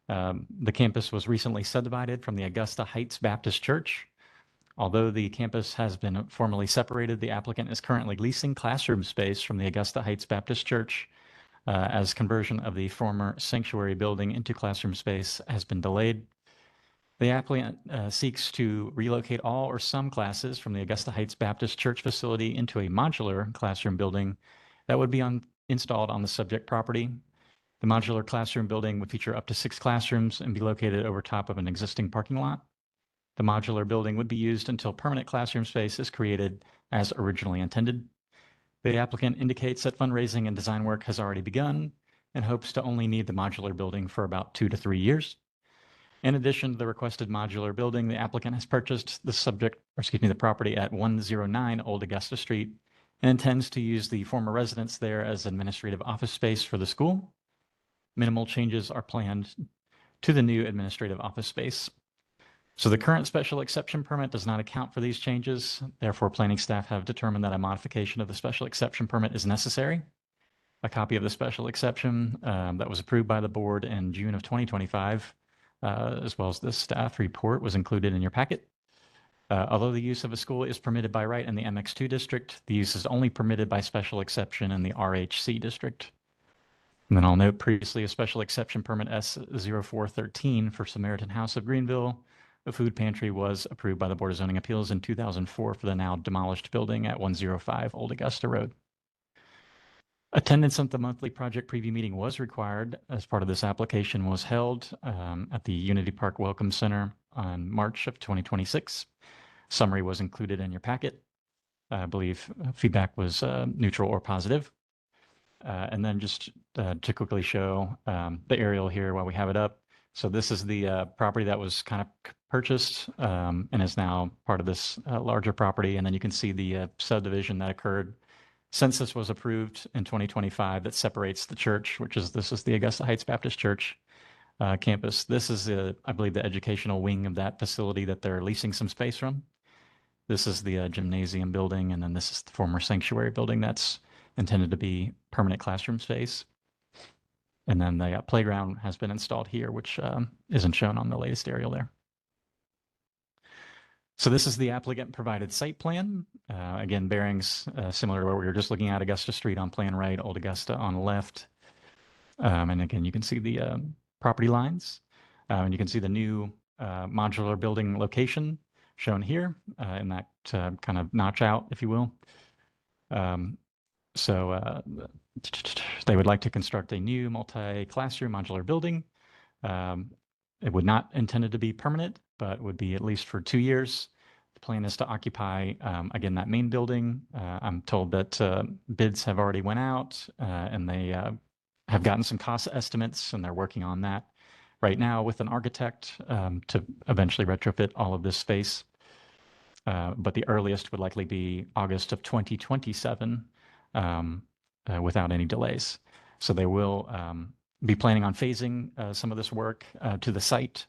The campus was recently subdivided from the Augusta Heights Baptist Church. Although the campus has been formally separated, the applicant is currently leasing classroom space from the Augusta Heights Baptist Church as conversion of the former sanctuary building into classroom space has been delayed. The applicant seeks to relocate all or some classes from the Augusta Heights Baptist Church facility into a modular classroom building that would be installed on the subject property. The modular classroom building would feature up to 6 classrooms and be located over top of an existing parking lot. The modular building would be used until permanent classroom space is created as originally intended. The applicant indicates that fundraising and design work has already begun and hopes to only need the modular building for about 2 to 3 years. In addition to the requested modular building, the applicant has purchased the property at 109 Old Augusta Street and intends to use the former residence there as administrative office space for the school. Minimal changes are planned to the new administrative office space. So the current special exception permit does not account for these changes. Therefore, planning staff have determined that a modification of the special exception permit is necessary. A copy of the special exception that was approved by the board in June of 2025, as well as the staff report, was included in your packet. Although the use of a school is permitted by right in the MX2 district, the use is only permitted by special exception in the RHC district. And then I'll note previously a special exception permit S0413 for Samaritan House of Greenville. The food pantry was approved by the Board of Zoning Appeals in 2004 for the now demolished building at 105 Old Augusta Road. Attendance at the monthly project preview meeting was required as part of this application was held at the Unity Park Welcome Center on March of 2026. Summary was included in your packet. I believe feedback was neutral or positive. And then just to quickly show the aerial here while we have it up. So this is the property that was kind of purchased and is now part of this larger property. And then you can see the subdivision that occurred census was approved in 2025 that separates the church, this is the Augusta Heights Baptist Church campus. This is, I believe, the educational wing of that facility that they're leasing some space from. This is the gymnasium building, and then this is the former sanctuary building that's intended to be permanent classroom space. And then the playground has been installed here, which isn't shown on the latest aerial there. So this is the applicant provided site plan. Again, bearings similar to what we were just looking at, Augusta Street on plan right, Old Augusta on the left. And again, you can see the property lines, and you can see the new modular building location shown here in that kind of notch out, if you will. So they would like to construct a new multi-classroom modular building. It would not intended to be permanent, but would be at least for 2 years. The plan is to occupy, again, that main building. I'm told that bids have already went out and they have gotten some cost estimates, and they're working on that right now with an architect to eventually retrofit all of this space. But the earliest would likely be August of 2027 without any delays. So they will be planning on phasing some of this work to the site,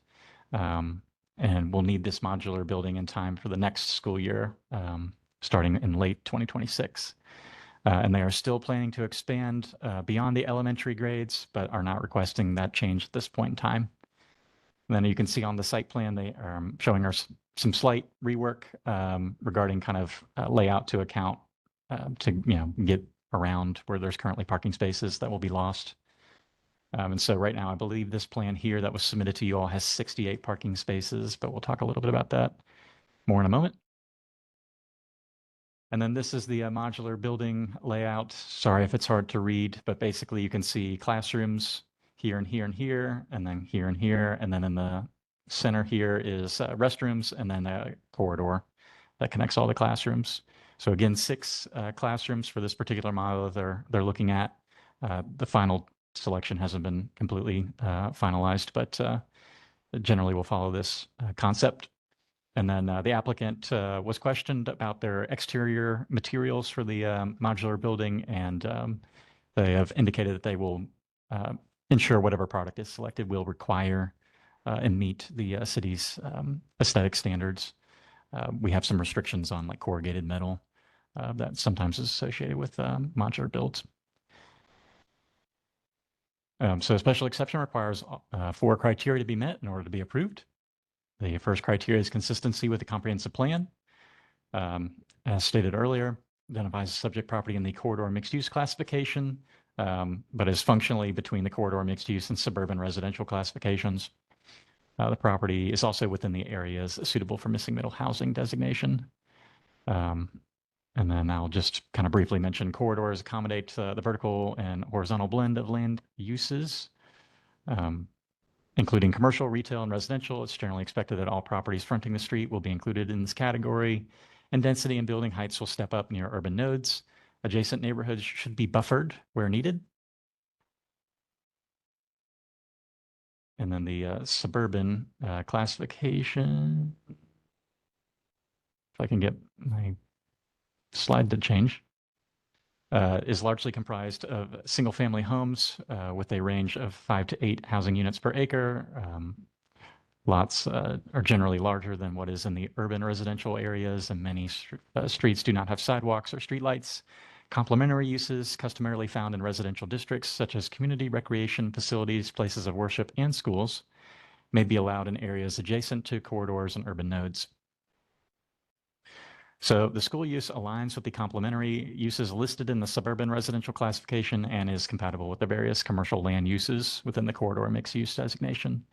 and we'll need this modular building in time for the next school year, starting in late 2026. And they are still planning to expand beyond the elementary grades, but are not requesting that change at this point in time. And then you can see on the site plan, they are showing us some slight rework regarding kind of layout to account to get around where there's currently parking spaces that will be lost. And so right now, I believe this plan here that was submitted to you all has 68 parking spaces, but we'll talk a little bit about that more in a moment. And then this is the modular building layout. Sorry if it's hard to read, but basically you can see classrooms here and here and here, and then here and here. And then in the center here is restrooms, and then a corridor that connects all the classrooms. So again, 6 classrooms for this particular model they're looking at. The final selection hasn't been completely finalized, but generally we'll follow this concept. And then the applicant was questioned about their exterior materials for the modular building, and they have indicated that they will ensure whatever product is selected will require and meet the city's aesthetic standards. We have some restrictions on like corrugated metal that sometimes is associated with modular builds. So a special exception requires 4 criteria to be met in order to be approved. The first criteria is consistency with the comprehensive plan. As stated earlier, identifies the subject property in the corridor mixed use classification, but is functionally between the corridor mixed use and suburban residential classifications. The property is also within the areas suitable for missing middle housing designation. And then I'll just kind of briefly mention corridors accommodate the vertical and horizontal blend of land uses, including commercial, retail, and residential. It's generally expected that all properties fronting the street will be included in this category, and density and building heights will step up near urban nodes. Adjacent neighborhoods should be buffered where needed. And then the suburban classification, if I can get my slide to change, is largely comprised of single-family homes with a range of 5 to 8 housing units per acre. Lots are generally larger than what is in the urban residential areas, and many streets do not have sidewalks or streetlights. Complementary uses customarily found in residential districts, such as community recreation facilities, places of worship, and schools, may be allowed in areas adjacent to corridors and urban nodes. So the school use aligns with the complementary uses listed in the suburban residential classification and is compatible with the various commercial land uses within the corridor mixed use designation.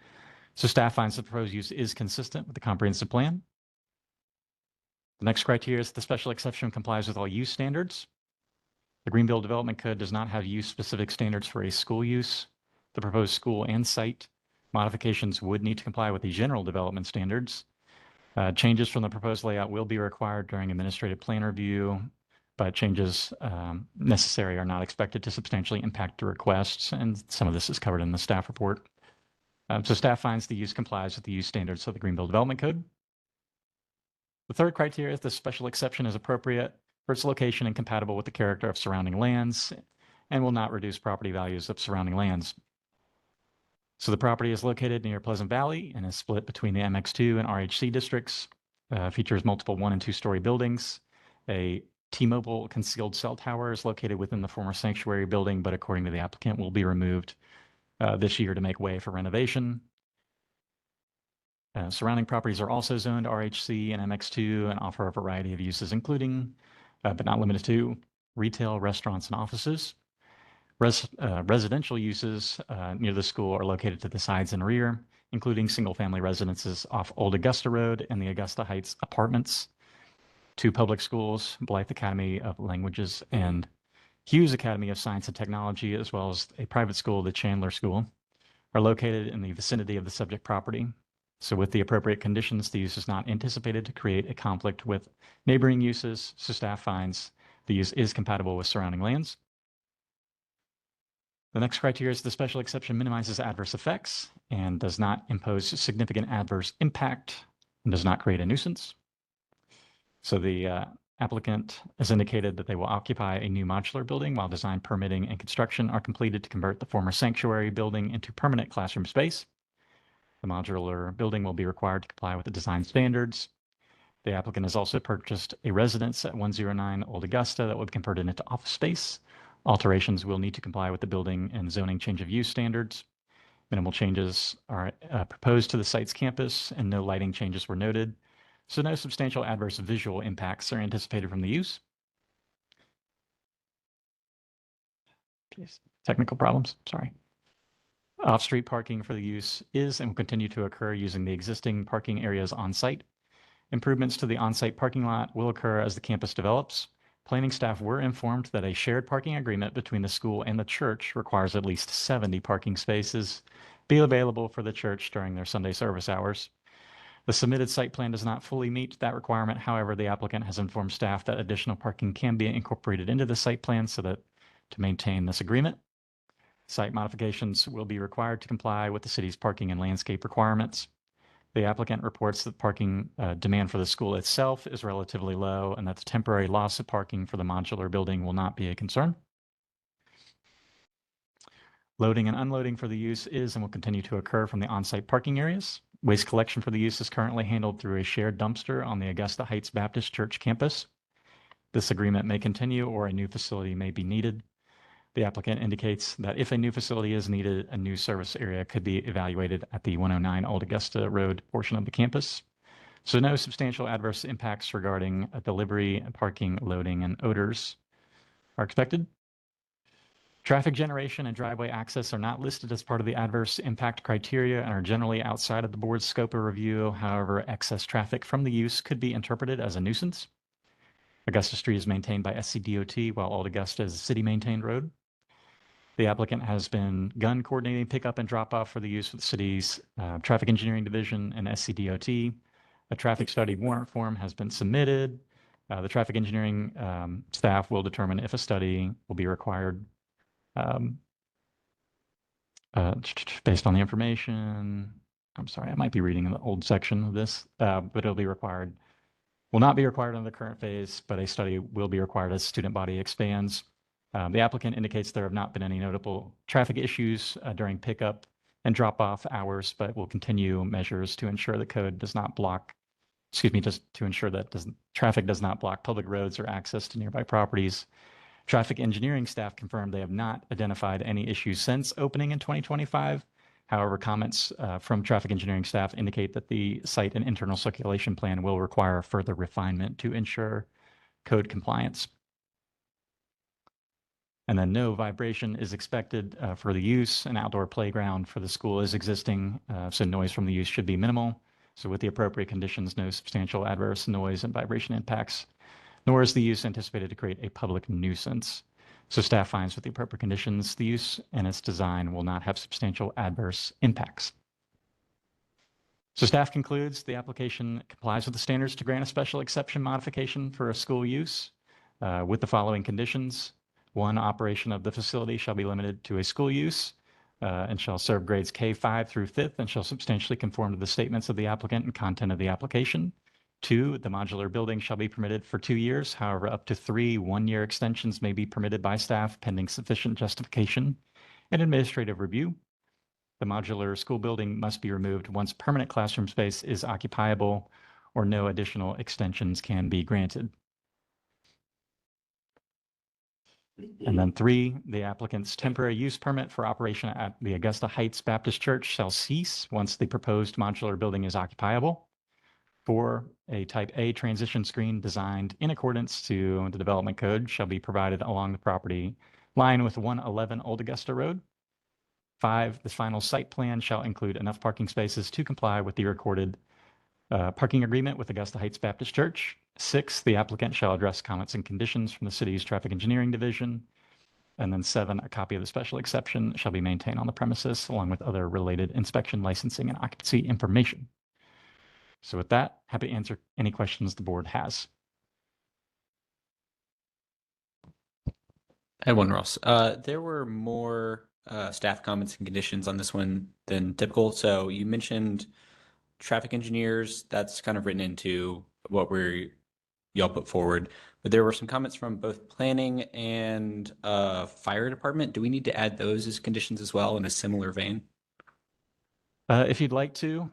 So staff finds the proposed use is consistent with the comprehensive plan. The next criteria is the special exception complies with all use standards. The Greenville Development Code does not have use-specific standards for a school use. The proposed school and site modifications would need to comply with the general development standards. Changes from the proposed layout will be required during administrative plan review, but changes necessary are not expected to substantially impact the requests, and some of this is covered in the staff report. So staff finds the use complies with the use standards of the Greenville Development Code. The third criteria is the special exception is appropriate. for its location incompatible with the character of surrounding lands and will not reduce property values of surrounding lands. So the property is located near Pleasant Valley and is split between the MX2 and RHC districts. Features multiple 1- and 2-story buildings. A T-Mobile concealed cell tower is located within the former sanctuary building, but according to the applicant, will be removed this year to make way for renovation. Surrounding properties are also zoned RHC and MX2 and offer a variety of uses, including, but not limited to, retail, restaurants, and offices. Residential uses near the school are located to the sides and rear, including single-family residences off Old Augusta Road and the Augusta Heights Apartments. 2 public schools, Blythe Academy of Languages and Hughes Academy of Science and Technology, as well as a private school, the Chandler School, are located in the vicinity of the subject property. So with the appropriate conditions, the use is not anticipated to create a conflict with neighboring uses, so staff finds the use is compatible with surrounding lands. The next criteria is the special exception minimizes adverse effects and does not impose significant adverse impact and does not create a nuisance. So the applicant has indicated that they will occupy a new modular building while design, permitting, and construction are completed to convert the former sanctuary building into permanent classroom space. The modular building will be required to comply with the design standards. The applicant has also purchased a residence at 109 Old Augusta that will be converted into office space. Alterations will need to comply with the building and zoning change of use standards. Minimal changes are proposed to the site's campus and no lighting changes were noted. So no substantial adverse visual impacts are anticipated from the use. Jeez, technical problems, sorry. Off-street parking for the use is and will continue to occur using the existing parking areas on site. Improvements to the on-site parking lot will occur as the campus develops. Planning staff were informed that a shared parking agreement between the school and the church requires at least 70 parking spaces be available for the church during their Sunday service hours. The submitted site plan does not fully meet that requirement. However, the applicant has informed staff that additional parking can be incorporated into the site plan so that to maintain this agreement. Site modifications will be required to comply with the city's parking and landscape requirements. The applicant reports that parking demand for the school itself is relatively low and that the temporary loss of parking for the modular building will not be a concern. Loading and unloading for the use is and will continue to occur from the on-site parking areas. Waste collection for the use is currently handled through a shared dumpster on the Augusta Heights Baptist Church campus. This agreement may continue or a new facility may be needed. The applicant indicates that if a new facility is needed, a new service area could be evaluated at the 109 Old Augusta Road portion of the campus. So no substantial adverse impacts regarding delivery, parking, loading, and odors are expected. Traffic generation and driveway access are not listed as part of the adverse impact criteria and are generally outside of the board's scope of review. However, excess traffic from the use could be interpreted as a nuisance. Augusta Street is maintained by SCDOT, while Old Augusta is a city-maintained road. The applicant has been gun coordinating pickup and drop off for the use of the city's traffic engineering division and SCDOT. A traffic study warrant form has been submitted. The traffic engineering staff will determine if a study will be required based on the information. I'm sorry, I might be reading the old section of this, but it'll be required. Will not be required in the current phase, but a study will be required as student body expands. The applicant indicates there have not been any notable traffic issues during pickup and drop-off hours, but will continue measures to ensure the code does not block, just to ensure that traffic does not block public roads or access to nearby properties. Traffic engineering staff confirmed they have not identified any issues since opening in 2025. However, comments from traffic engineering staff indicate that the site and internal circulation plan will require further refinement to ensure code compliance. And then no vibration is expected for the use. An outdoor playground for the school is existing, so noise from the use should be minimal. So with the appropriate conditions, no substantial adverse noise and vibration impacts, nor is the use anticipated to create a public nuisance. So staff finds with the appropriate conditions, the use and its design will not have substantial adverse impacts. So staff concludes the application complies with the standards to grant a special exception modification for a school use with the following conditions. 1, operation of the facility shall be limited to a school use and shall serve grades K5 through 5th and shall substantially conform to the statements of the applicant and content of the application. 2, the modular building shall be permitted for 2 years. However, up to 3 one-year extensions may be permitted by staff pending sufficient justification and administrative review. The modular school building must be removed once permanent classroom space is occupiable or no additional extensions can be granted. And then 3, the applicant's temporary use permit for operation at the Augusta Heights Baptist Church shall cease once the proposed modular building is occupiable. 4, a type A transition screen designed in accordance to the development code shall be provided along the property line with 111 Old Augusta Road. 5, the final site plan shall include enough parking spaces to comply with the recorded parking agreement with Augusta Heights Baptist Church. 6, the applicant shall address comments and conditions from the city's traffic engineering division. And then 7, a copy of the special exception shall be maintained on the premises along with other related inspection, licensing, and occupancy information. So with that, happy to answer any questions the board has. I had one, Ross. There were more staff comments and conditions on this one than typical. So you mentioned traffic engineers. That's kind of written into what y'all put forward. But there were some comments from both planning and fire department. Do we need to add those as conditions as well in a similar vein? If you'd like to,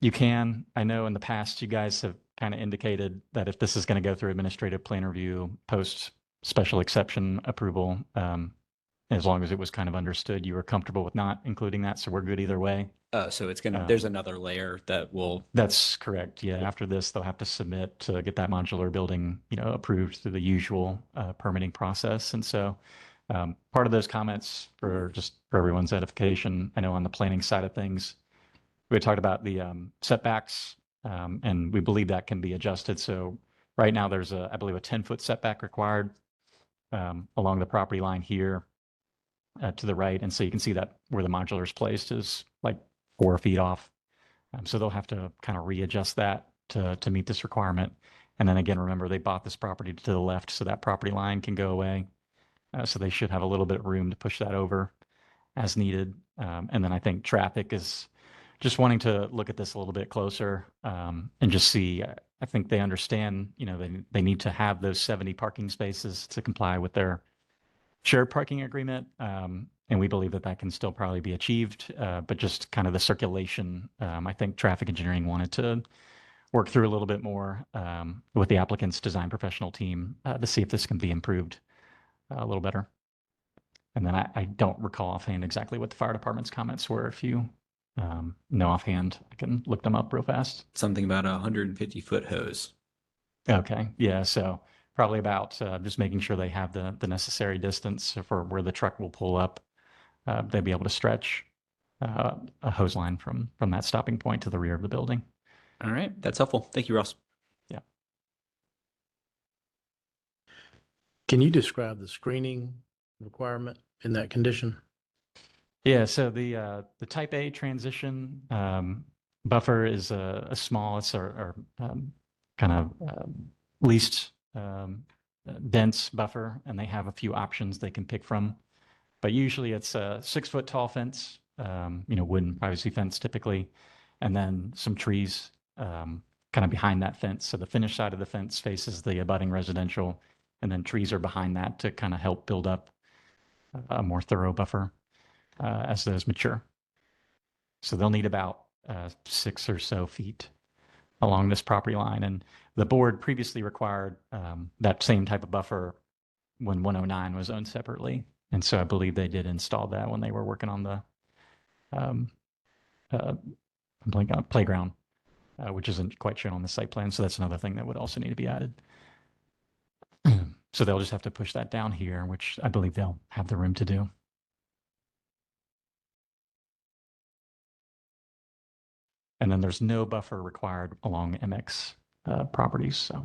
you can. I know in the past you guys have kind of indicated that if this is going to go through administrative plan review, post special exception approval, as long as it was kind of understood, you were comfortable with not including that. So we're good either way. So it's there's another layer that will. That's correct. Yeah. After this, they'll have to submit to get that modular building, approved through the usual permitting process. And so part of those comments for everyone's edification, I know on the planning side of things, we talked about the setbacks, and we believe that can be adjusted. So right now there's I believe a 10-foot setback required along the property line here to the right. And so you can see that where the modular is placed is like 4 feet off. So they'll have to kind of readjust that to meet this requirement. And then again, remember, they bought this property to the left, so that property line can go away. So they should have a little bit of room to push that over as needed. And then I think traffic is just wanting to look at this a little bit closer and just see. I think they understand, they need to have those 70 parking spaces to comply with their shared parking agreement. And we believe that that can still probably be achieved, but just kind of the circulation. I think traffic engineering wanted to work through a little bit more with the applicant's design professional team to see if this can be improved a little better. And then I don't recall offhand exactly what the fire department's comments were. If you know offhand, I can look them up real fast. Something about a 150-foot hose. Okay. Yeah. So probably about just making sure they have the necessary distance for where the truck will pull up. They'd be able to stretch a hose line from that stopping point to the rear of the building. All right. That's helpful. Thank you, Ross. Yeah. Can you describe the screening requirement in that condition? Yeah, so the type A transition buffer is a small, it's our kind of least dense buffer, and they have a few options they can pick from. But usually it's a 6-foot tall fence, wooden privacy fence typically, and then some trees kind of behind that fence. So the finished side of the fence faces the abutting residential, and then trees are behind that to kind of help build up a more thorough buffer as those mature. So they'll need about 6 or so feet along this property line. And the board previously required that same type of buffer when 109 was owned separately. And so I believe they did install that when they were working on the playground, which isn't quite shown on the site plan. So that's another thing that would also need to be added. So they'll just have to push that down here, which I believe they'll have the room to do. And then there's no buffer required along MX properties. So.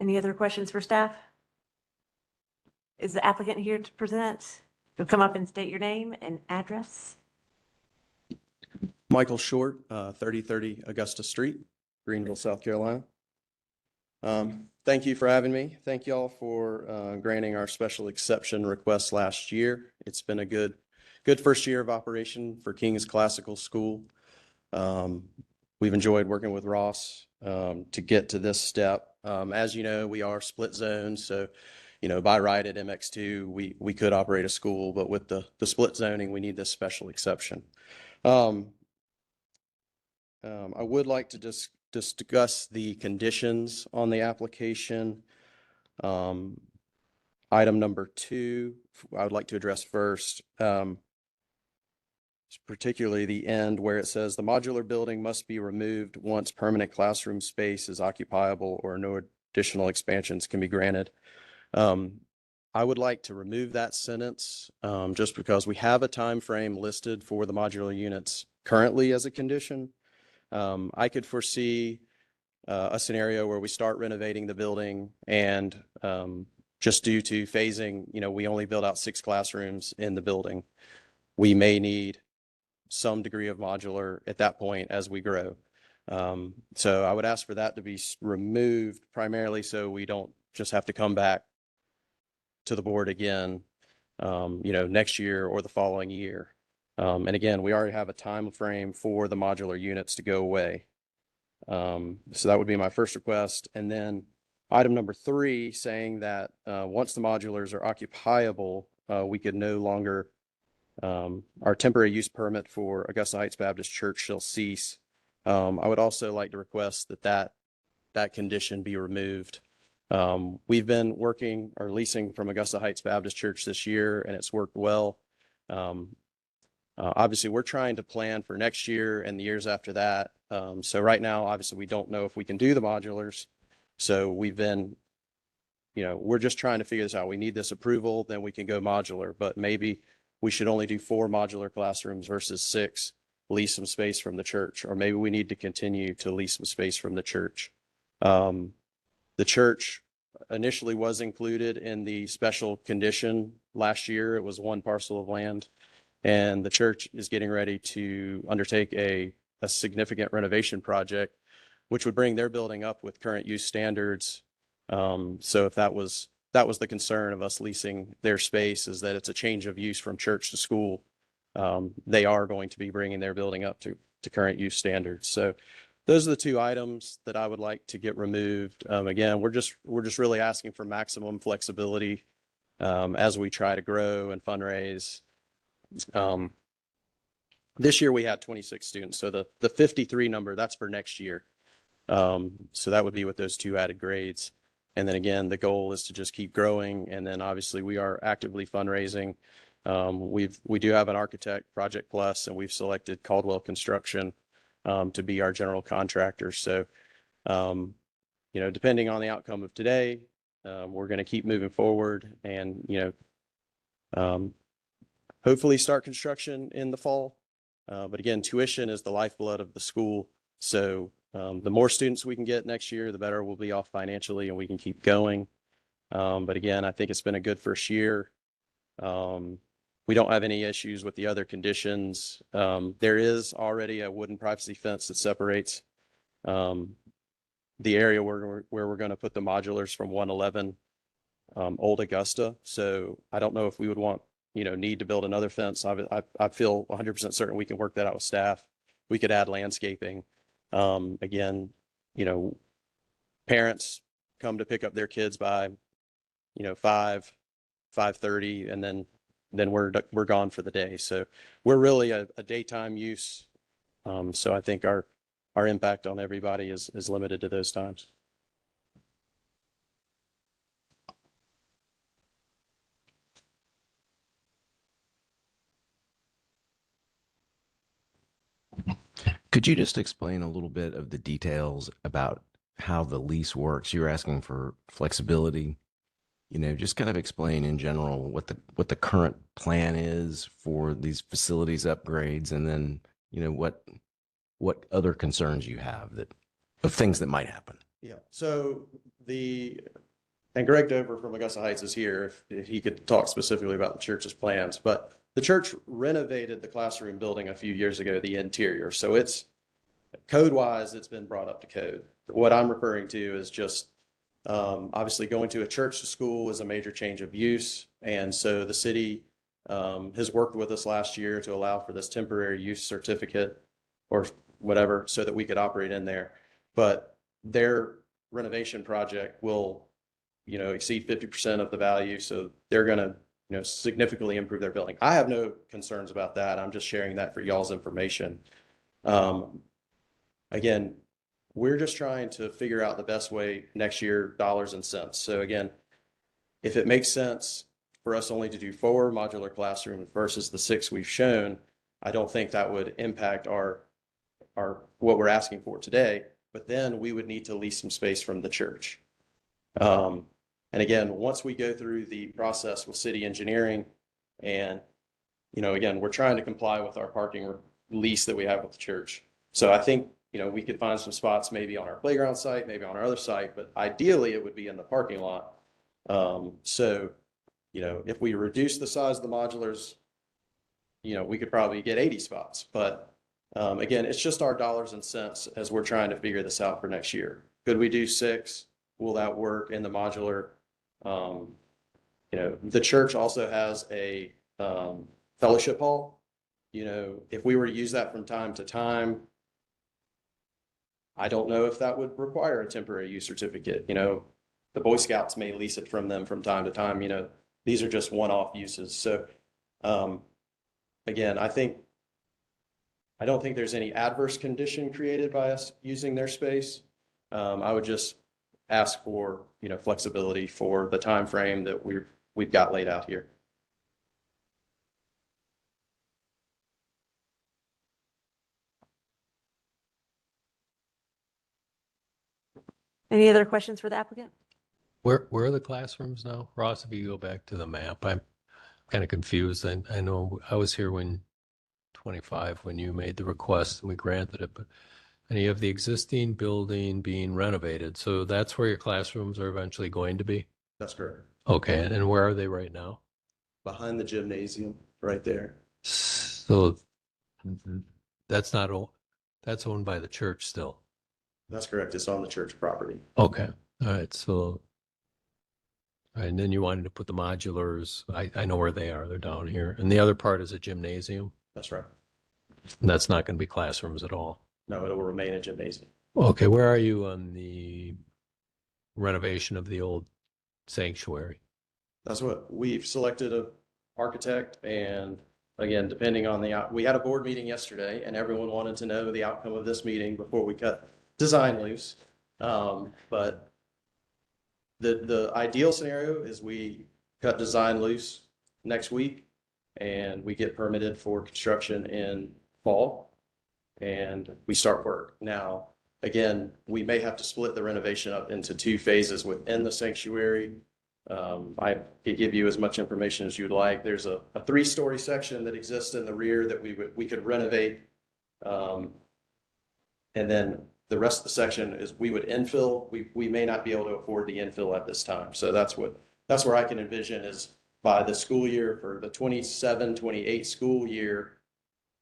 Any other questions for staff? Is the applicant here to present? You'll come up and state your name and address. Michael Short, 3030 Augusta Street, Greenville, South Carolina. Thank you for having me. Thank you all for granting our special exception request last year. It's been a good good first year of operation for King's Classical School. We've enjoyed working with Ross to get to this step. As you know, we are split zones, so by right at MX2, we could operate a school, but with the split zoning, we need this special exception. I would like to discuss the conditions on the application. Item number 2, I would like to address first, particularly the end where it says the modular building must be removed once permanent classroom space is occupiable or no additional expansions can be granted. I would like to remove that sentence just because we have a time frame listed for the modular units currently as a condition. I could foresee a scenario where we start renovating the building and just due to phasing, we only build out 6 classrooms in the building. We may need some degree of modular at that point as we grow. So I would ask for that to be removed primarily so we don't just have to come back to the board again, next year or the following year. And again, we already have a time frame for the modular units to go away. So that would be my first request. And then item number 3, saying that once the modulars are occupiable, we could no longer, our temporary use permit for Augusta Heights Baptist Church shall cease. I would also like to request that condition be removed. We've been working or leasing from Augusta Heights Baptist Church this year, and it's worked well. Obviously, we're trying to plan for next year and the years after that. So right now, obviously, we don't know if we can do the modulars. So we've been, we're just trying to figure this out. We need this approval, then we can go modular, but maybe we should only do 4 modular classrooms versus 6, lease some space from the church, or maybe we need to continue to lease some space from the church. The church initially was included in the special condition last year. It was 1 parcel of land, and the church is getting ready to undertake a significant renovation project, which would bring their building up with current use standards. So if that was the concern of us leasing their space, is that it's a change of use from church to school. They are going to be bringing their building up to current use standards. So those are the 2 items that I would like to get removed. Again, we're just really asking for maximum flexibility as we try to grow and fundraise. This year we had 26 students. So the 53 number, that's for next year. So that would be with those 2 added grades. And then again, the goal is to just keep growing. And then obviously we are actively fundraising. We do have an architect, Project Plus, and we've selected Caldwell Construction to be our general contractor. So, depending on the outcome of today, we're going to keep moving forward and, hopefully start construction in the fall. But again, tuition is the lifeblood of the school. So the more students we can get next year, the better we'll be off financially and we can keep going. But again, I think it's been a good first year. We don't have any issues with the other conditions. There is already a wooden privacy fence that separates the area where we're going to put the modulars from 111 Old Augusta. So I don't know if we would want, need to build another fence. I feel 100% certain we can work that out with staff. We could add landscaping. Again, parents come to pick up their kids by, 5:30, and then we're gone for the day. So we're really a daytime use. So I think our impact on everybody is limited to those times. Could you just explain a little bit of the details about how the lease works? You're asking for flexibility. Just kind of explain in general what the current plan is for these facilities upgrades, and then, what other concerns you have of things that might happen. Yeah. So and Greg Dover from Augusta Heights is here if he could talk specifically about the church's plans, but the church renovated the classroom building a few years ago, the interior. So it's code-wise, it's been brought up to code. What I'm referring to is just obviously going to a church to school is a major change of use. And so the city has worked with us last year to allow for this temporary use certificate or whatever, so that we could operate in there. But their renovation project will, exceed 50% of the value. So they're going to, significantly improve their building. I have no concerns about that. I'm just sharing that for y'all's information. Again, we're just trying to figure out the best way next year, dollars and cents. So again, if it makes sense for us only to do 4 modular classrooms versus the 6 we've shown, I don't think that would impact our what we're asking for today. But then we would need to lease some space from the church. And again, once we go through the process with city engineering, and again, we're trying to comply with our parking lease that we have with the church. So I think we could find some spots maybe on our playground site, maybe on our other site, but ideally it would be in the parking lot. So if we reduce the size of the modulars, we could probably get 80 spots. But again, it's just our dollars and cents as we're trying to figure this out for next year. Could we do 6? Will that work in the modular? The church also has a fellowship hall. If we were to use that from time to time, I don't know if that would require a temporary use certificate. The Boy Scouts may lease it from them from time to time. These are just one-off uses. So again, I don't think there's any adverse condition created by us using their space. I would just ask for, flexibility for the time frame that we've got laid out here. Any other questions for the applicant? Where are the classrooms now? Ross, if you go back to the map, I'm kind of confused. I know I was here when 25, when you made the request and we granted it, but and you have the existing building being renovated. So that's where your classrooms are eventually going to be? That's correct. Okay, and where are they right now? Behind the gymnasium, right there. So that's not, that's owned by the church still? That's correct. It's on the church property. Okay, all right, so, and then you wanted to put the modulars, I know where they are, they're down here. And the other part is a gymnasium? That's right. And that's not going to be classrooms at all? No, it will remain a gymnasium. Okay, where are you on the renovation of the old sanctuary? That's what we've selected a architect, and again, depending on we had a board meeting yesterday and everyone wanted to know the outcome of this meeting before we cut design loose. But the ideal scenario is we cut design loose next week and we get permitted for construction in fall and we start work. Now, again, we may have to split the renovation up into 2 phases within the sanctuary. I could give you as much information as you'd like. There's a 3-story section that exists in the rear that we could renovate. And then the rest of the section is we would infill. We may not be able to afford the infill at this time. So that's where I can envision is by the school year for the 27-28 school year,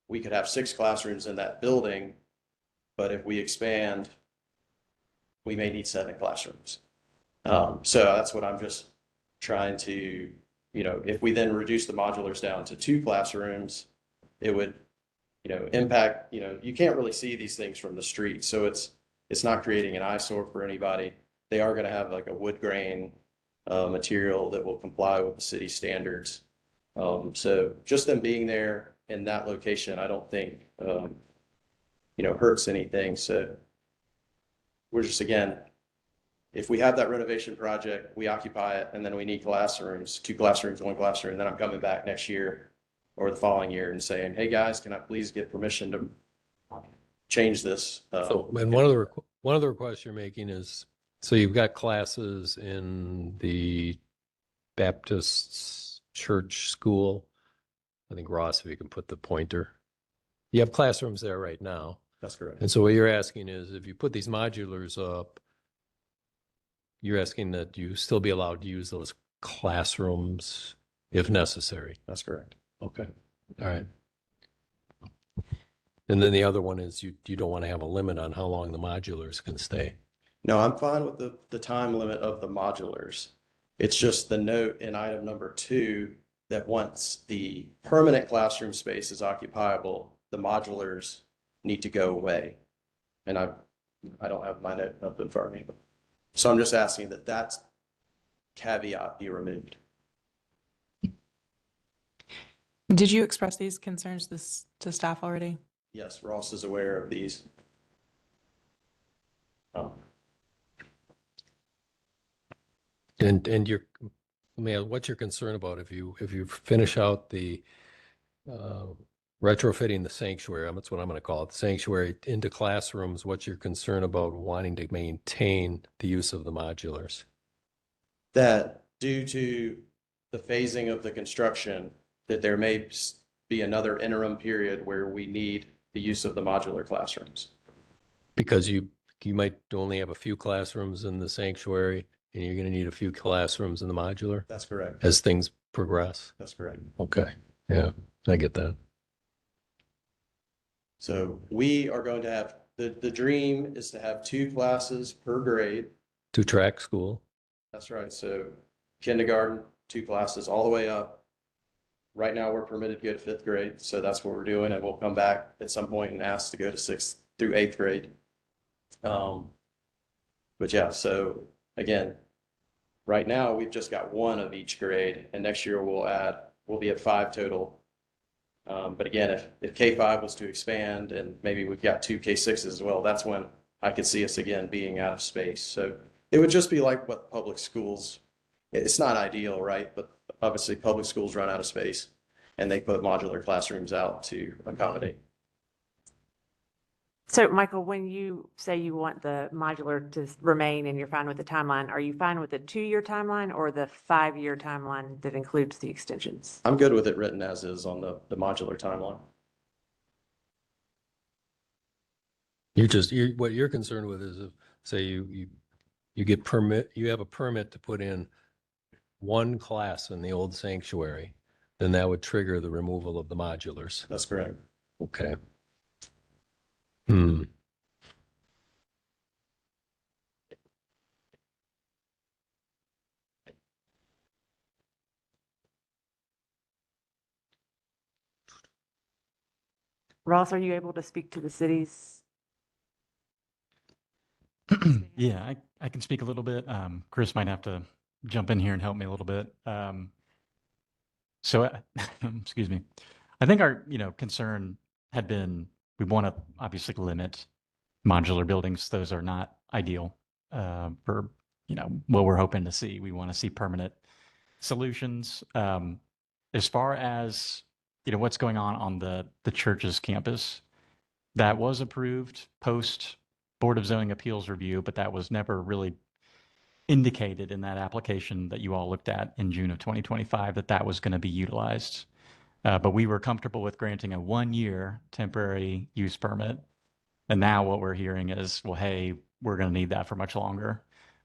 we could have 6 classrooms in that building. But if we expand, we may need 7 classrooms. So that's what I'm just trying to, if we then reduce the modulars down to 2 classrooms, it would, impact, you can't really see these things from the street. So it's not creating an eyesore for anybody. They are going to have like a wood grain material that will comply with the city standards. So just them being there in that location, I don't think, hurts anything. So we're just, again, if we have that renovation project, we occupy it, and then we need classrooms, 2 classrooms, 1 classroom, and then I'm coming back next year or the following year and saying, hey guys, can I please get permission to change this? And one of the requests you're making is, so you've got classes in the Baptist church school. I think Ross, if you can put the pointer. You have classrooms there right now. That's correct. And so what you're asking is if you put these modulars up, you're asking that you still be allowed to use those classrooms if necessary. That's correct. Okay. All right. And then the other one is you don't want to have a limit on how long the modulars can stay. No, I'm fine with the time limit of the modulars. It's just the note in item number 2 that once the permanent classroom space is occupiable, the modulars need to go away. And I don't have my note up in front of me. So I'm just asking that that caveat be removed. Did you express these concerns to staff already? Yes, Ross is aware of these. And what's your concern about if you finish out the retrofitting the sanctuary, that's what I'm going to call it, the sanctuary into classrooms, what's your concern about wanting to maintain the use of the modulars? That due to the phasing of the construction, that there may be another interim period where we need the use of the modular classrooms. Because you might only have a few classrooms in the sanctuary and you're going to need a few classrooms in the modular That's correct. as things progress. That's correct. Okay. Yeah, I get that. So we are going to have, the dream is to have 2 classes per grade. 2-track school. That's right. So kindergarten, 2 classes all the way up. Right now, we're permitted to go to 5th grade. So that's what we're doing. And we'll come back at some point and ask to go to 6th through 8th grade. But yeah, so again, right now, we've just got 1 of each grade. And next year we'll be at 5 total. But again, if K5 was to expand and maybe we've got 2 K6s as well, that's when I could see us again being out of space. So it would just be like what public schools, it's not ideal, right? But obviously public schools run out of space and they put modular classrooms out to accommodate. So Michael, when you say you want the modular to remain and you're fine with the timeline, are you fine with the 2-year timeline or the 5-year timeline that includes the extensions? I'm good with it written as is on the modular timeline. What you're concerned with is if, say you have a permit to put in 1 class in the old sanctuary, then that would trigger the removal of the modulars. That's correct. Okay. Ross, are you able to speak to the city's? Yeah, I can speak a little bit. Chris might have to jump in here and help me a little bit. Excuse me. I think our, concern had been, we want to obviously limit modular buildings. Those are not ideal for, what we're hoping to see. We want to see permanent solutions. As far as, what's going on the church's campus, that was approved post Board of Zoning Appeals review, but that was never really indicated in that application that you all looked at in June of 2025 that was going to be utilized. But we were comfortable with granting a 1-year temporary use permit. And now what we're hearing is, well, hey, we're going to need that for much longer.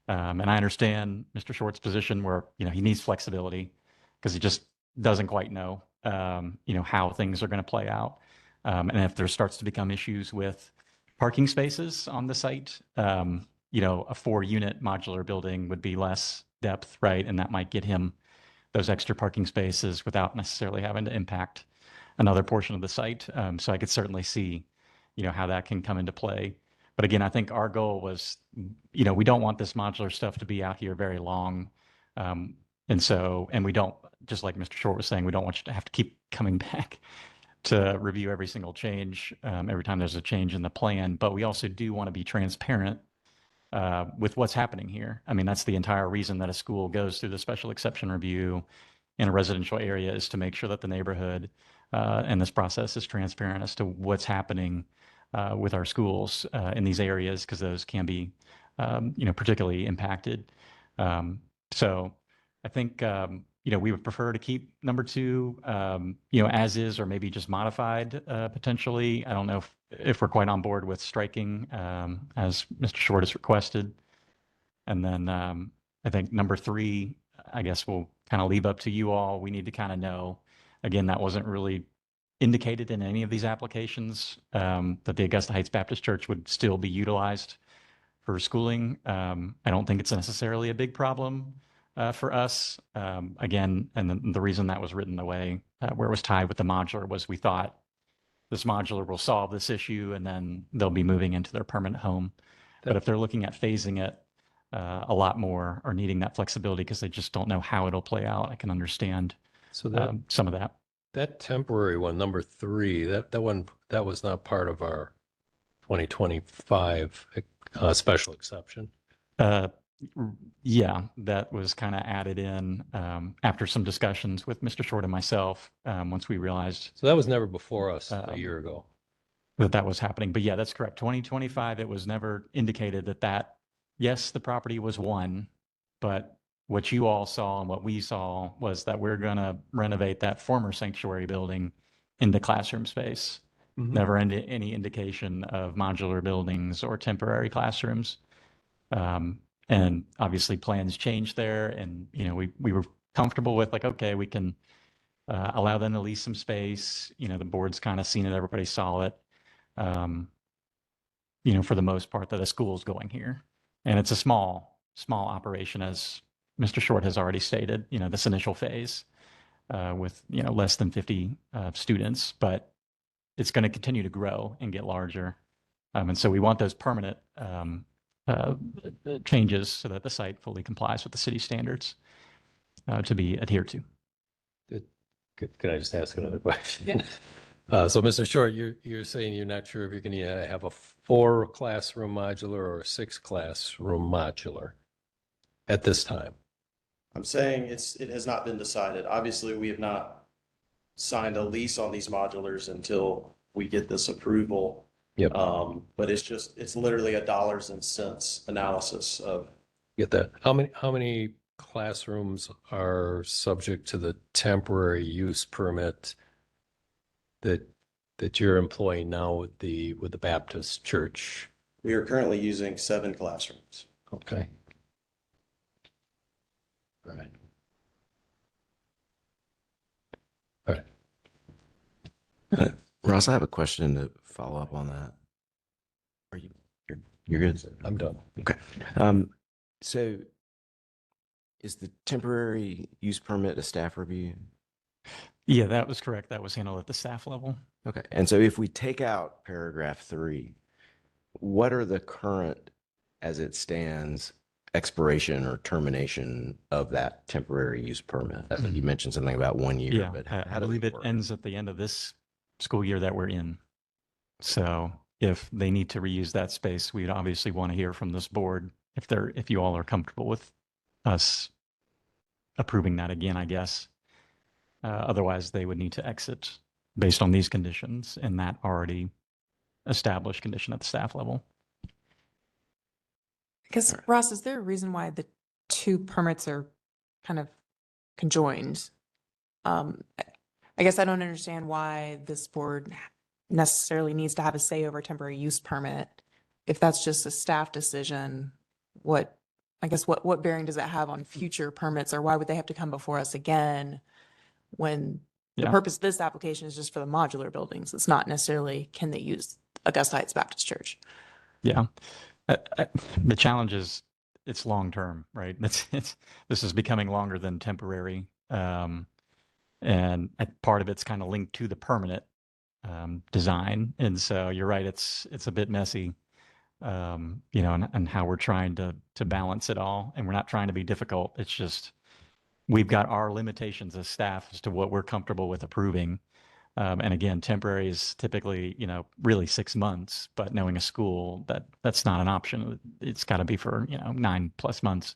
And I understand Mr. Short's position where, he needs flexibility because he just doesn't quite know, how things are going to play out. And if there starts to become issues with parking spaces on the site, a 4-unit modular building would be less depth, right? And that might get him those extra parking spaces without necessarily having to impact another portion of the site. So I could certainly see, how that can come into play. But again, I think our goal was, we don't want this modular stuff to be out here very long. And we don't, just like Mr. Short was saying, we don't want you to have to keep coming back to review every single change every time there's a change in the plan. But we also do want to be transparent with what's happening here. I mean, that's the entire reason that a school goes through the special exception review in a residential area, is to make sure that the neighborhood and this process is transparent as to what's happening with our schools in these areas, because those can be, particularly impacted. So I think, we would prefer to keep number 2, as is, or maybe just modified potentially. I don't know if we're quite on board with striking as Mr. Short has requested. And then I think number 3, I guess we'll kind of leave up to you all. We need to kind of know, again, that wasn't really indicated in any of these applications, that the Augusta Heights Baptist Church would still be utilized for schooling. I don't think it's necessarily a big problem. for us. Again, and the reason that was written the way where it was tied with the modular was we thought this modular will solve this issue and then they'll be moving into their permanent home. But if they're looking at phasing it a lot more or needing that flexibility because they just don't know how it'll play out, I can understand So that, some of that. that temporary one, number 3, that one, that was not part of our 2025 special exception. Yeah, that was kind of added in after some discussions with Mr. Short and myself once we realized So that was never before us a year ago. that was happening. But yeah, that's correct. 2025, it was never indicated that yes, the property was one, but what you all saw and what we saw was that we're going to renovate that former sanctuary building into classroom space. Never any indication of modular buildings or temporary classrooms. And obviously plans changed there. And, you know, we were comfortable with like, okay, we can allow them to lease some space. You know, the board's kind of seen it, everybody saw it. You know, for the most part that a school's going here. And it's a small operation, as Mr. Short has already stated, you know, this initial phase with, you know, less than 50 students, but it's going to continue to grow and get larger. And so we want those permanent changes so that the site fully complies with the city standards to be adhered to. Can I just ask another question? So Mr. Short, you're saying you're not sure if you're going to have a 4-classroom modular or a 6-classroom modular at this time? I'm saying it has not been decided. Obviously, we have not signed a lease on these modulars until we get this approval. Yep. But it's literally a dollars and cents analysis of. Get that? How many classrooms are subject to the temporary use permit that you're employing now with the Baptist church? We are currently using 7 classrooms. Okay. All right. All right. Ross, I have a question to follow up on that. You're good? I'm done. Okay. So is the temporary use permit a staff review? Yeah, that was correct. That was handled at the staff level. Okay. And so if we take out paragraph 3, what are the current, as it stands, expiration or termination of that temporary use permit? I think you mentioned something about 1 year, Yeah, but I how does believe it work? ends at the end of this school year that we're in. So if they need to reuse that space, we'd obviously want to hear from this board if you all are comfortable with us approving that again, I guess. Otherwise, they would need to exit based on these conditions and that already established condition at the staff level. I guess, Ross, is there a reason why the 2 permits are kind of conjoined? I guess I don't understand why this board necessarily needs to have a say over temporary use permit. If that's just a staff decision, what bearing does that have on future permits, or why would they have to come before us again when the Yeah. purpose of this application is just for the modular buildings? It's not necessarily, can they use Augusta Heights Baptist Church? Yeah. The challenge is it's long term, right? This is becoming longer than temporary. And part of it's kind of linked to the permanent design. And so you're right, it's a bit messy, you know, and how we're trying to balance it all. And we're not trying to be difficult. It's just we've got our limitations as staff as to what we're comfortable with approving. And again, temporary is typically, you know, really 6 months, but knowing a school, that's not an option. It's got to be for, you know, 9+ months.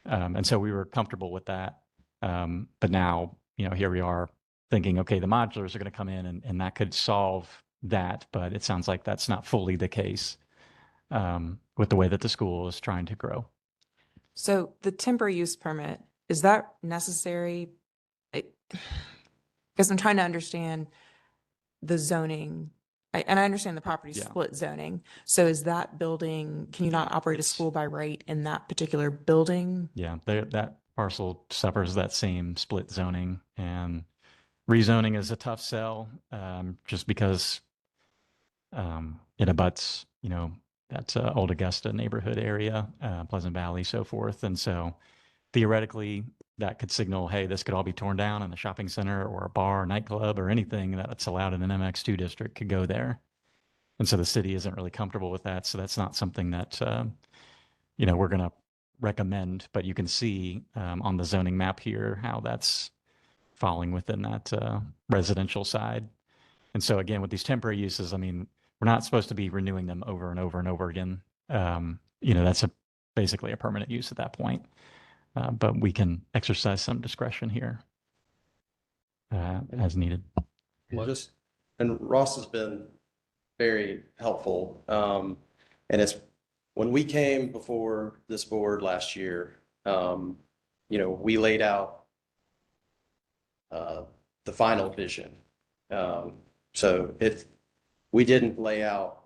And so we were comfortable with that. But now, you know, here we are thinking, okay, the modulars are going to come in and that could solve that. But it sounds like that's not fully the case with the way that the school is trying to grow. So the temporary use permit, is that necessary? Because I'm trying to understand the zoning, and I understand the property Yeah. split zoning. So is that building, can you not operate a school by right in that particular building? Yeah, that parcel suffers that same split zoning, and rezoning is a tough sell just because it abuts, you know, that Old Augusta neighborhood area, Pleasant Valley, so forth. And so theoretically, that could signal, hey, this could all be torn down and a shopping center or a bar, or nightclub, or anything that's allowed in an MX2 district could go there. And so the city isn't really comfortable with that. So that's not something that, we're going to recommend, but you can see on the zoning map here how that's falling within that residential side. And so again, with these temporary uses, I mean, we're not supposed to be renewing them over and over and over again. That's basically a permanent use at that point. But we can exercise some discretion here as needed. And Ross has been very helpful. And it's when we came before this board last year, we laid out the final vision. So we didn't lay out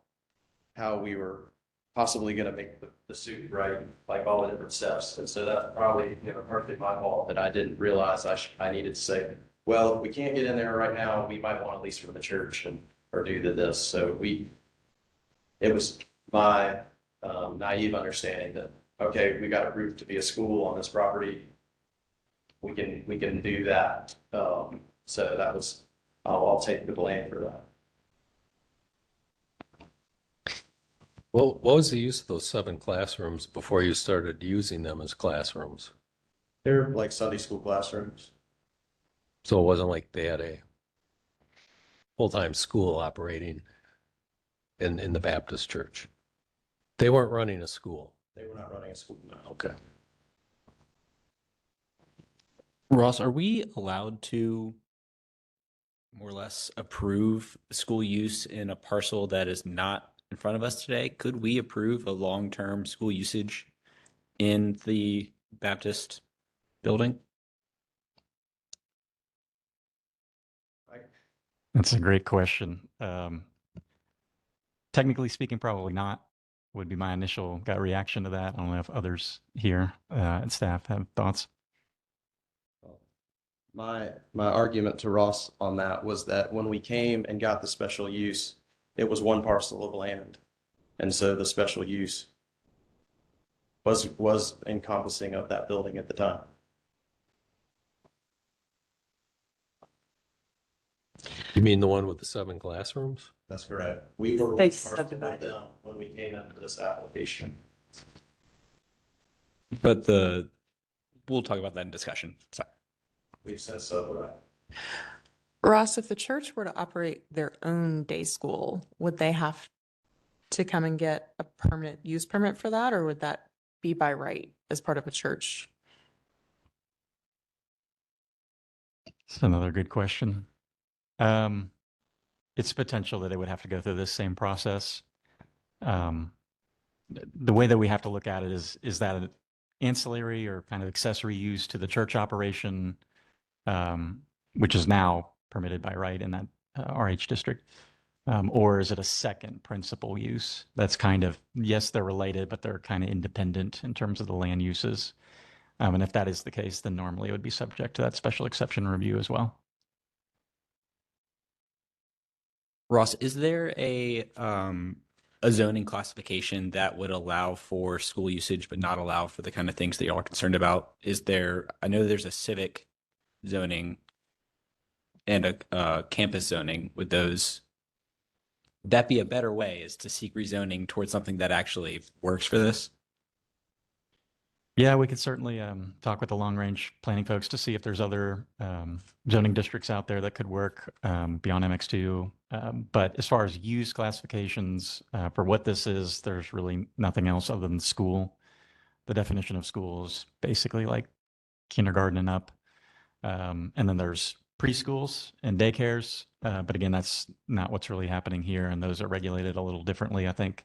how we were possibly going to make the suit right, like all the different steps. And so that's probably partly my fault that I didn't realize I needed to say, well, if we can't get in there right now, we might want to lease from the church or do this. So it was my naive understanding that, okay, we got approved to be a school on this property. We can do that. So that was, I'll take the blame for that. Well, what was the use of those 7 classrooms before you started using them as classrooms? They're like Sunday school classrooms. So it wasn't like they had a full-time school operating in the Baptist church. They weren't running a school. They were not running a school. No. Okay. Ross, are we allowed to more or less approve school use in a parcel that is not in front of us today? Could we approve a long-term school usage in the Baptist building? That's a great question. Technically speaking, probably not, would be my initial gut reaction to that. I don't know if others here and staff have thoughts. My argument to Ross on that was that when we came and got the special use, it was one parcel of land. And so the special use was encompassing of that building at the time. You mean the one with the 7 classrooms? That's correct. We were They parcel with subdivided. them when we came into this application. But we'll talk about that in discussion. Sorry. We've said so, right? Ross, if the church were to operate their own day school, would they have to come and get a permanent use permit for that, or would that be by right as part of a church? That's another good question. It's potential that they would have to go through this same process. The way that we have to look at it is that an ancillary or kind of accessory use to the church operation, which is now permitted by right in that RH district, or is it a second principal use? That's kind of, yes, they're related, but they're kind of independent in terms of the land uses. And if that is the case, then normally it would be subject to that special exception review as well. Ross, is there a zoning classification that would allow for school usage but not allow for the kind of things that y'all are concerned about? I know there's a civic zoning and a campus zoning with those. Would that be a better way, is to seek rezoning towards something that actually works for this? Yeah, we could certainly talk with the long range planning folks to see if there's other zoning districts out there that could work beyond MX2. But as far as use classifications for what this is, there's really nothing else other than school. The definition of school is basically like kindergarten and up. And then there's preschools and daycares. But again, that's not what's really happening here. And those are regulated a little differently, I think,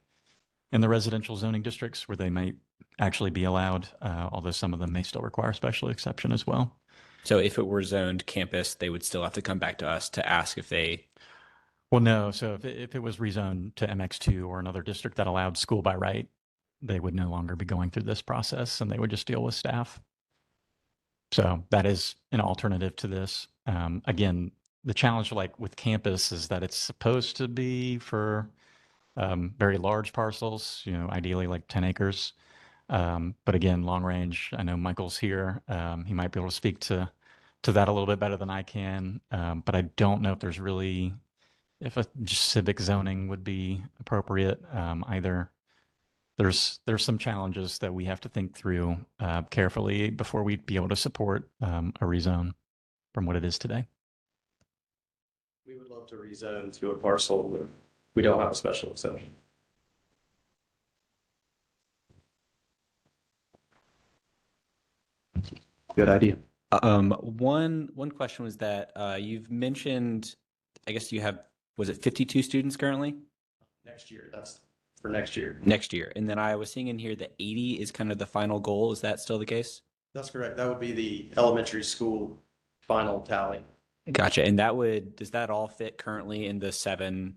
in the residential zoning districts where they might actually be allowed, although some of them may still require special exception as well. So if it were zoned campus, they would still have to come back to us to ask if they. Well, no. So if it was rezoned to MX2 or another district that allowed school by right, they would no longer be going through this process and they would just deal with staff. So that is an alternative to this. Again, the challenge like with campus is that it's supposed to be for very large parcels, ideally like 10 acres. But again, long range, I know Michael's here. He might be able to speak to that a little bit better than I can. But I don't know if there's really, if a just civic zoning would be appropriate either. There's some challenges that we have to think through carefully before we'd be able to support a rezone from what it is today. We would love to rezone to a parcel where we don't have a special exception. Good idea. One question was that you've mentioned, I guess you have, was it 52 students currently? Next year, that's for next year. Next year. And then I was seeing in here that 80 is kind of the final goal. Is that still the case? That's correct. That would be the elementary school final tally. Gotcha. And that would, does that all fit currently in the 7?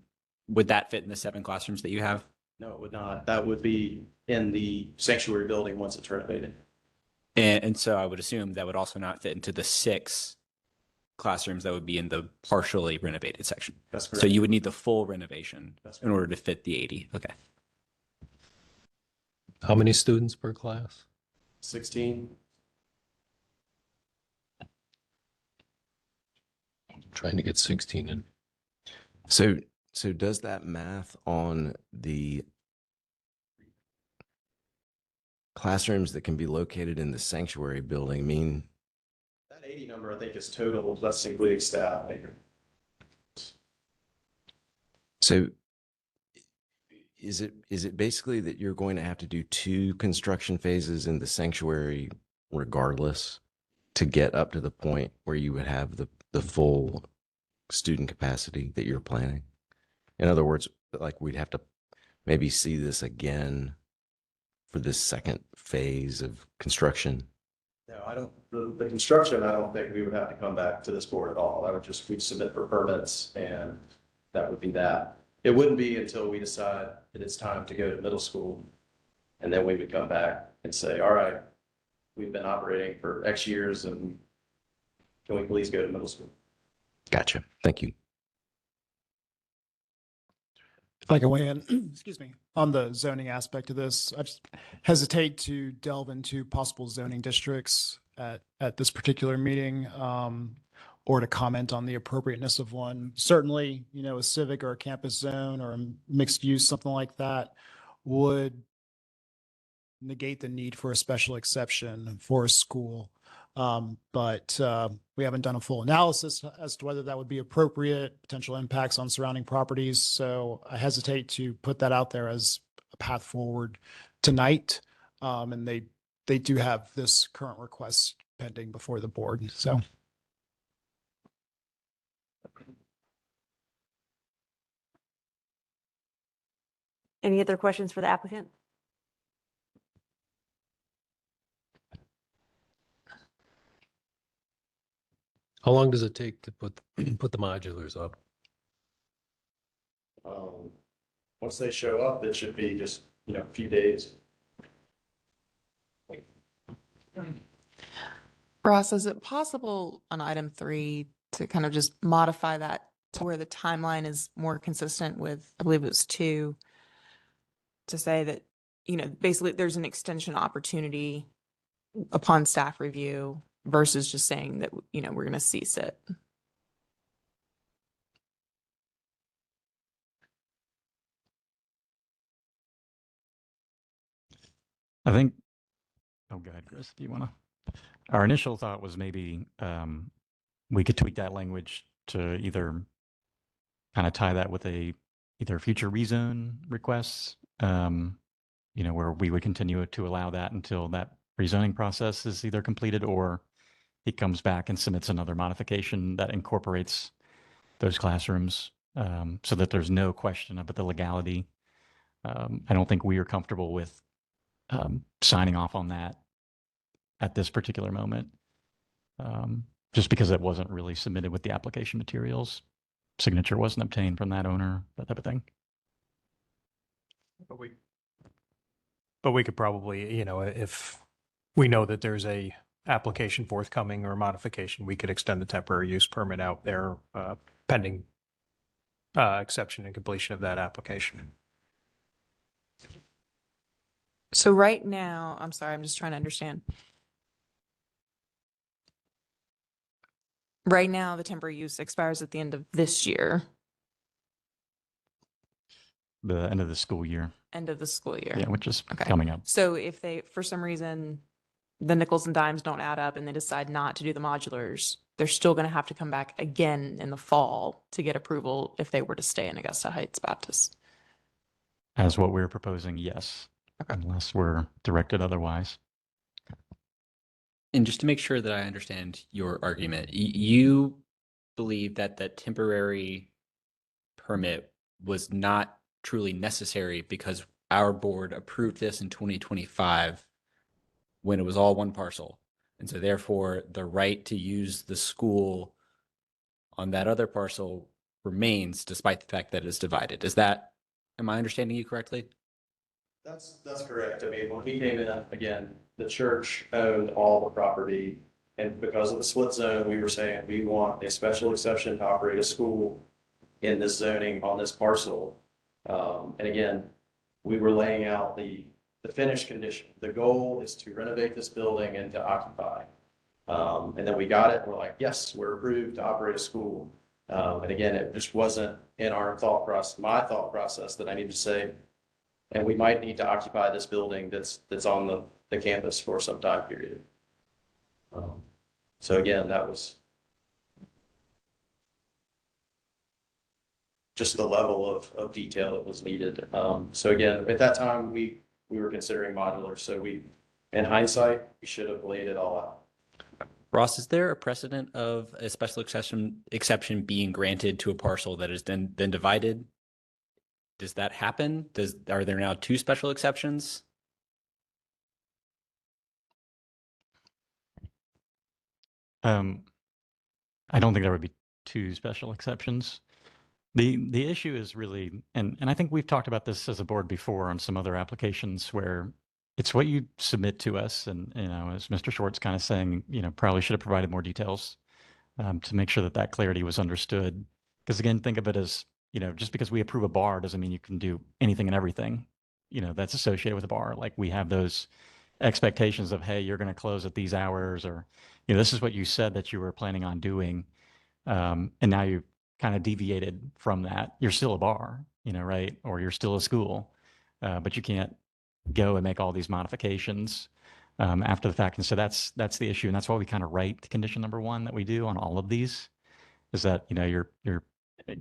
Would that fit in the 7 classrooms that you have? No, it would not. That would be in the sanctuary building once it's renovated. And so I would assume that would also not fit into the 6 classrooms that would be in the partially renovated section. That's correct. So you would need the full renovation That's in order to fit the 80. Okay. How many students per class? 16. Trying to get 16 in. So does that math on the classrooms that can be located in the sanctuary building mean? That 80 number, I think, is total. That's including staff. So is it basically that you're going to have to do 2 construction phases in the sanctuary regardless to get up to the point where you would have the full student capacity that you're planning? In other words, like we'd have to maybe see this again for this second phase of construction. No, I don't, the construction, I don't think we would have to come back to this board at all. I would just, we'd submit for permits and that would be that. It wouldn't be until we decide that it's time to go to middle school. And then we would come back and say, all right, we've been operating for X years and can we please go to middle school? Gotcha. Thank you. If I can weigh in, excuse me, on the zoning aspect of this, I just hesitate to delve into possible zoning districts at this particular meeting, or to comment on the appropriateness of one. Certainly, you know, a civic or a campus zone or a mixed use, something like that would negate the need for a special exception for a school. But we haven't done a full analysis as to whether that would be appropriate, potential impacts on surrounding properties. So I hesitate to put that out there as a path forward tonight. And they do have this current request pending before the board. So. Any other questions for the applicant? How long does it take to put the modulars up? Once they show up, it should be just, you know, a few days. Ross, is it possible on item 3 to kind of just modify that to where the timeline is more consistent with, I believe it was 2, to say that, you know, basically there's an extension opportunity upon staff review versus just saying that, you know, we're going to cease it? I think, oh, go ahead, Chris, if you want to. Our initial thought was maybe we could tweak that language to either kind of tie that with either future rezone requests, you know, where we would continue to allow that until that rezoning process is either completed or he comes back and submits another modification that incorporates those classrooms so that there's no question about the legality. I don't think we are comfortable with signing off on that at this particular moment, just because it wasn't really submitted with the application materials. Signature wasn't obtained from that owner, that type of thing. But we could probably, you know, if we know that there's a application forthcoming or modification, we could extend the temporary use permit out there pending exception and completion of that application. So right now, I'm sorry, I'm just trying to understand. Right now, the temporary use expires at the end of this year, The end of the school year, end of the school year. yeah, which is Okay. coming up. So if they, for some reason, the nickels and dimes don't add up and they decide not to do the modulars, they're still going to have to come back again in the fall to get approval if they were to stay in Augusta Heights Baptist. As what we're proposing, yes, Okay. unless we're directed otherwise. And just to make sure that I understand your argument, you believe that that temporary permit was not truly necessary because our board approved this in 2025 when it was all one parcel. And so therefore the right to use the school on that other parcel remains despite the fact that it's divided. Am I understanding you correctly? That's correct. I mean, when we came in, again, the church owned all the property. And because of the split zone, we were saying we want a special exception to operate a school in this zoning on this parcel. And again, we were laying out the finished condition. The goal is to renovate this building and to occupy. And then we got it. We're like, yes, we're approved to operate a school. And again, it just wasn't in our thought process, my thought process that I need to say, and we might need to occupy this building that's on the campus for some time period. So again, that was just the level of detail that was needed. So again, at that time, we were considering modular. So in hindsight, we should have laid it all out. Ross, is there a precedent of a special exception being granted to a parcel that is then divided? Does that happen? Are there now two special exceptions? I don't think there would be two special exceptions. The issue is really, and I think we've talked about this as a board before on some other applications where it's what you submit to us. And, as Mr. Schwartz kind of saying, probably should have provided more details to make sure that clarity was understood. Because again, think of it as, just because we approve a bar doesn't mean you can do anything and everything, that's associated with a bar. Like we have those expectations of, hey, you're going to close at these hours, or, this is what you said that you were planning on doing. And now you've kind of deviated from that. You're still a bar, right? Or you're still a school, but you can't go and make all these modifications after the fact. And so that's the issue. And that's why we kind of write condition number 1 that we do on all of these, is that, you're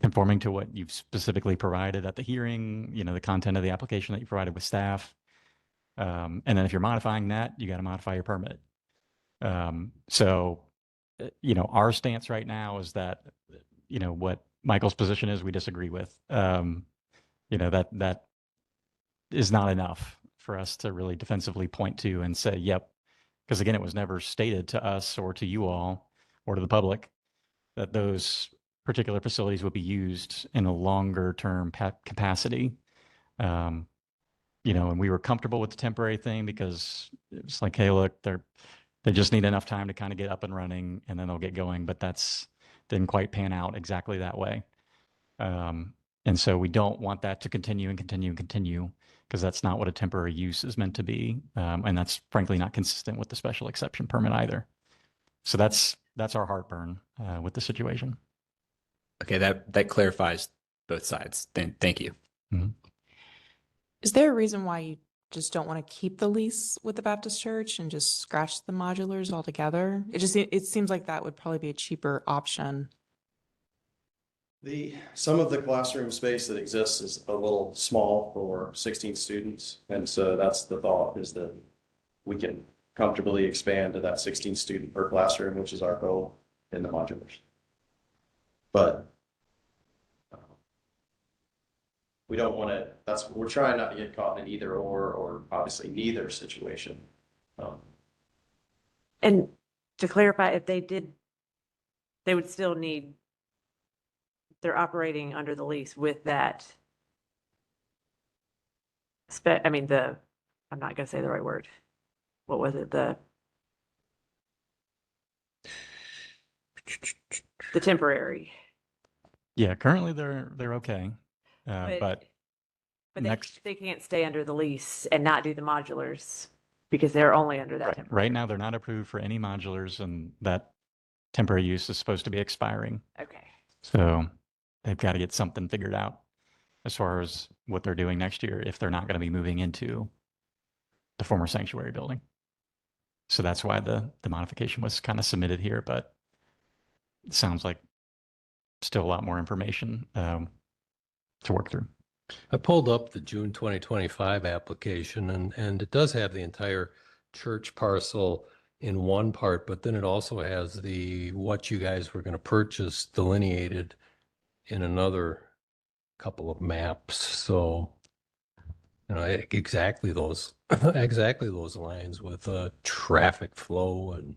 conforming to what you've specifically provided at the hearing, the content of the application that you provided with staff. And then if you're modifying that, you got to modify your permit. So, our stance right now is that, what Michael's position is, we disagree with. That is not enough for us to really defensively point to and say, yep. Because again, it was never stated to us or to you all or to the public that those particular facilities would be used in a longer term capacity. And we were comfortable with the temporary thing because it's like, hey, look, they just need enough time to kind of get up and running and then they'll get going. But didn't quite pan out exactly that way. And so we don't want that to continue and continue and continue, because that's not what a temporary use is meant to be. And that's frankly not consistent with the special exception permit either. So that's our heartburn with the situation. Okay, that clarifies both sides. Thank you. Mm-hmm. Is there a reason why you just don't want to keep the lease with the Baptist church and just scratch the modulars altogether? It seems like that would probably be a cheaper option. Some of the classroom space that exists is a little small for 16 students. And so that's the thought, is that we can comfortably expand to that 16 student per classroom, which is our goal in the modulars. But we don't want to, we're trying not to get caught in an either or obviously neither situation. And to clarify, if they did, they would still need, they're operating under the lease with that. I'm not going to say the right word. What was it? The temporary. Yeah, currently they're okay. But But next, they can't stay under the lease and not do the modulars because they're only under that right, temporary. right now, they're not approved for any modulars, and that temporary use is supposed to be expiring. Okay. So they've got to get something figured out as far as what they're doing next year if they're not going to be moving into the former sanctuary building. So that's why the modification was kind of submitted here, but it sounds like still a lot more information to work through. I pulled up the June 2025 application and it does have the entire church parcel in one part, but then it also has the what you guys were going to purchase delineated in another couple of maps. So, you know, exactly those exactly those lines with traffic flow and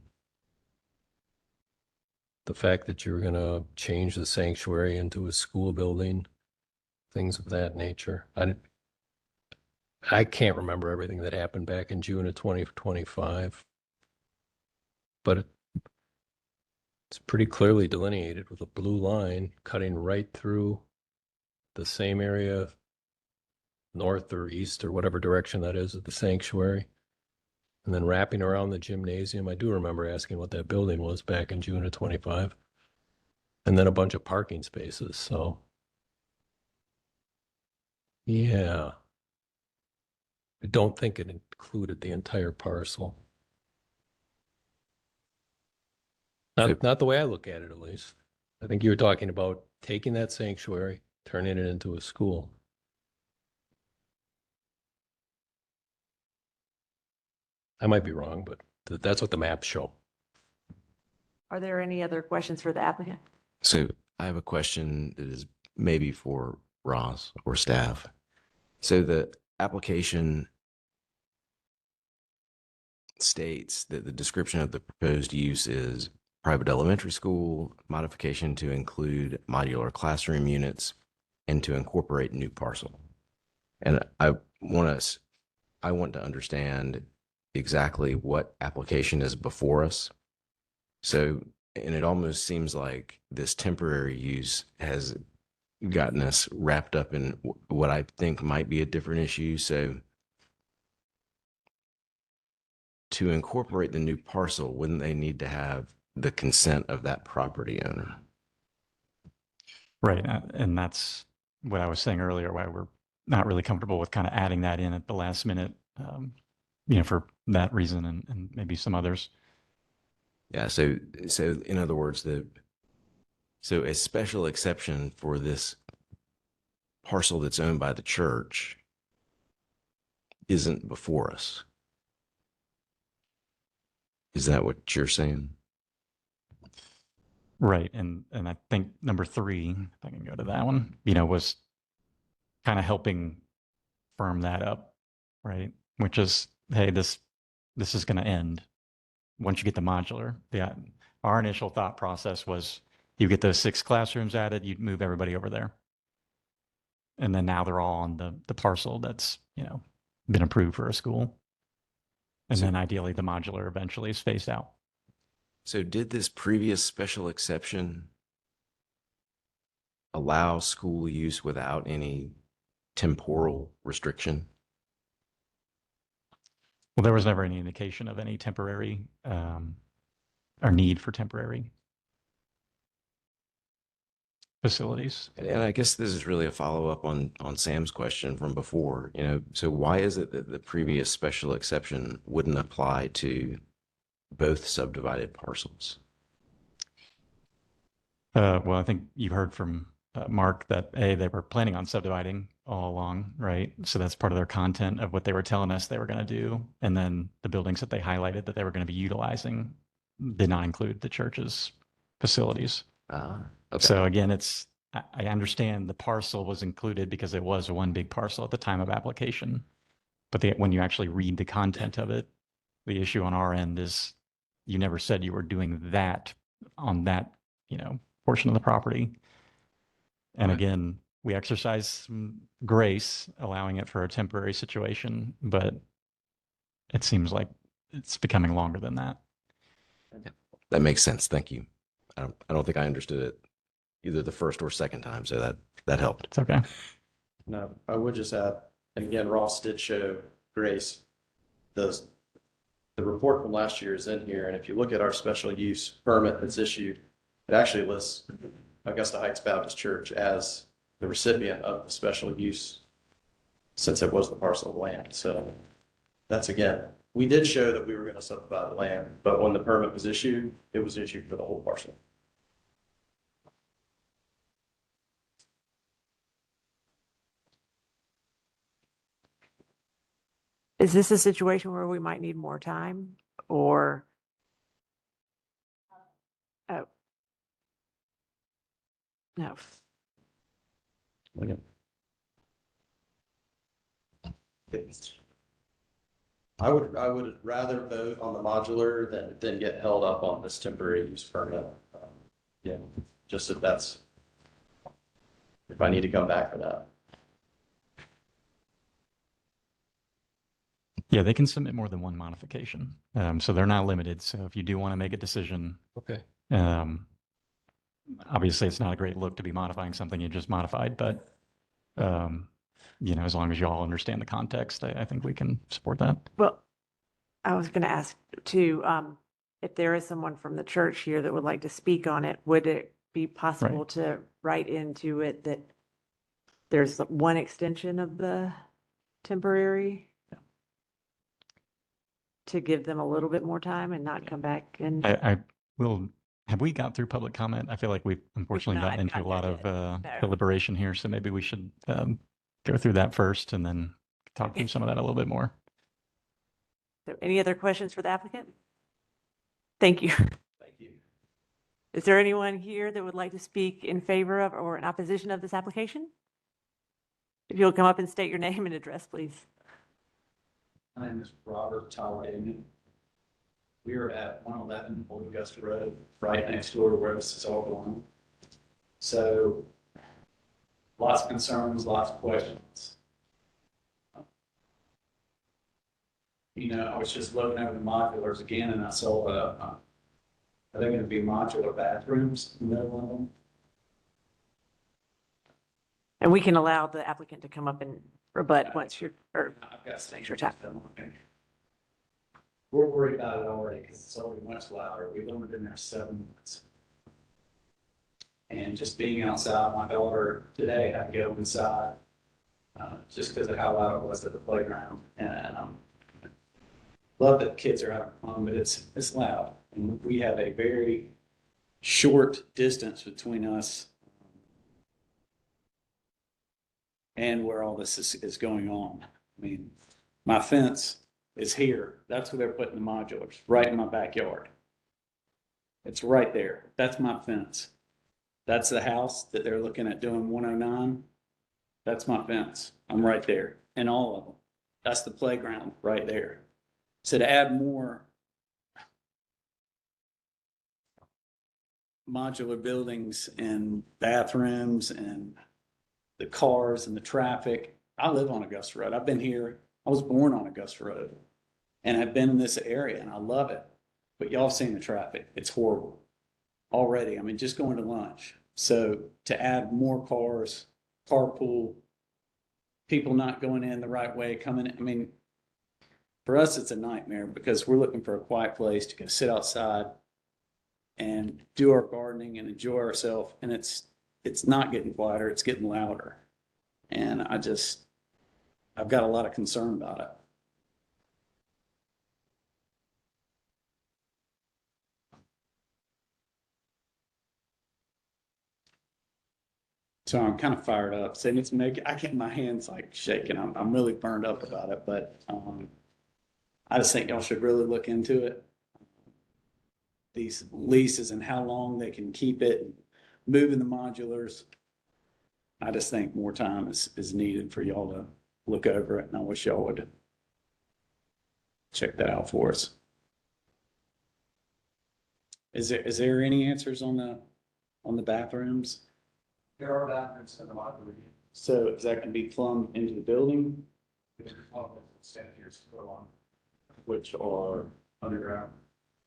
the fact that you're going to change the sanctuary into a school building, things of that nature. I can't remember everything that happened back in June of 2025, but it's pretty clearly delineated with a blue line cutting right through the same area, north or east or whatever direction that is of the sanctuary, and then wrapping around the gymnasium. I do remember asking what that building was back in June of 25, and then a bunch of parking spaces. So yeah, I don't think it included the entire parcel. Not the way I look at it, at least. I think you were talking about taking that sanctuary, turning it into a school. I might be wrong, but that's what the maps show. Are there any other questions for the applicant? So I have a question that is maybe for Ross or staff. So the application states that the description of the proposed use is private elementary school, modification to include modular classroom units, and to incorporate new parcel. And I want to understand exactly what application is before us. So, and it almost seems like this temporary use has gotten us wrapped up in what I think might be a different issue. So to incorporate the new parcel, wouldn't they need to have the consent of that property owner? Right. And that's what I was saying earlier, why we're not really comfortable with kind of adding that in at the last minute, for that reason and maybe some others. Yeah. So in other words, so a special exception for this parcel that's owned by the church isn't before us. Is that what you're saying? Right. And I think number 3, if I can go to that one, was kind of helping firm that up, right? Which is, hey, this is going to end once you get the modular. Yeah. Our initial thought process was you get those 6 classrooms added, you'd move everybody over there. And then now they're all on the parcel that's, been approved for a school. And then ideally the modular eventually is phased out. So did this previous special exception allow school use without any temporal restriction? Well, there was never any indication of any temporary or need for temporary facilities. And I guess this is really a follow-up on Sam's question from before, so why is it that the previous special exception wouldn't apply to both subdivided parcels? Well, I think you heard from Mark that they were planning on subdividing all along, right? So that's part of their content of what they were telling us they were going to do. And then the buildings that they highlighted that they were going to be utilizing did not include the church's facilities. Okay. So again, I understand the parcel was included because it was one big parcel at the time of application. But when you actually read the content of it, the issue on our end is you never said you were doing that on that, portion of the property. And again, we exercise some grace allowing it for a temporary situation, but it seems like it's becoming longer than that. That makes sense. Thank you. I don't think I understood it either the first or second time, so that helped. It's okay. No, I would just add, and again, Ross did show Grace, the report from last year is in here, and if you look at our special use permit that's issued, it actually lists Augusta Heights Baptist Church as the recipient of the special use since it was the parcel of land. So that's again, we did show that we were going to subdivide the land, but when the permit was issued, it was issued for the whole parcel. Is this a situation where we might need more time or? Oh. No. I would rather vote on the modular than get held up on this temporary use permit. Yeah, just if I need to come back for that. Yeah, they can submit more than one modification. So they're not limited. So if you do want to make a decision, Okay. obviously it's not a great look to be modifying something you just modified, but as long as you all understand the context, I think we can support that. Well, I was going to ask too, if there is someone from the church here that would like to speak on it, would it be possible to write into it that there's one extension of the temporary? To give them a little bit more time and not come back and. I will, have we got through public comment? I feel like we've unfortunately not gotten into a gotten lot there of yet. No. deliberation here. So maybe we should go through that first and then talk through some of that a little bit more. So any other questions for the applicant? Thank you. Thank you. Is there anyone here that would like to speak in favor of or in opposition of this application? If you'll come up and state your name and address, please. My name is Robert Talladega. We are at 111 Old Augusta Road, right next door to where this is all going on. So lots of concerns, lots of questions. I was just looking over the modulars again and I saw are they going to be modular bathrooms in the middle of them? And we can allow the applicant to come up and rebut once you're, or I've got some Extra time. We're worried about it already because it's already much louder. We've only been there 7 months. And just being outside, my daughter today had to go inside just because of how loud it was at the playground. And love that kids are having fun, but it's loud. And we have a very short distance between us and where all this is going on. I mean, my fence is here. That's where they're putting the modulars, right in my backyard. It's right there. That's my fence. That's the house that they're looking at doing 109. That's my fence. I'm right there, and all of them. That's the playground right there. So to add more modular buildings and bathrooms and the cars and the traffic. I live on Augusta Road. I've been here. I was born on Augusta Road and I've been in this area and I love it. But y'all have seen the traffic. It's horrible already. I mean, just going to lunch. So to add more cars, carpool, people not going in the right way, coming in. I mean, for us, it's a nightmare because we're looking for a quiet place to go sit outside and do our gardening and enjoy ourselves. And it's not getting quieter, it's getting louder. And I've got a lot of concern about it. So I'm kind of fired up. So I get my hands like shaking. I'm really burned up about it, but I just think y'all should really look into it. These leases and how long they can keep it, moving the modulars. I just think more time is needed for y'all to look over it, and I wish y'all would check that out for us. Is there any answers on the bathrooms? There are bathrooms in the modular. So is that going to be plumbed into the building? Which are underground.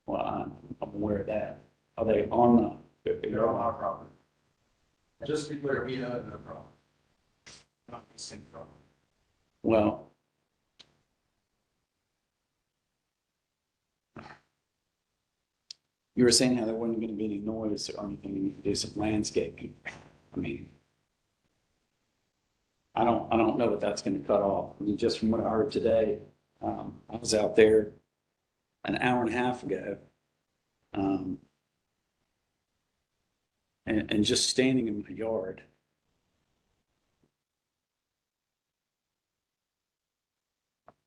Well, I'm aware of that. Are they on the? They're on our property. Just to be clear, we have no problem. Well, you were saying how there wasn't going to be any noise or anything, you could do some landscaping. I mean, I don't know what that's going to cut off. I mean, just from what I heard today, I was out there an hour and a half ago. And just standing in my yard.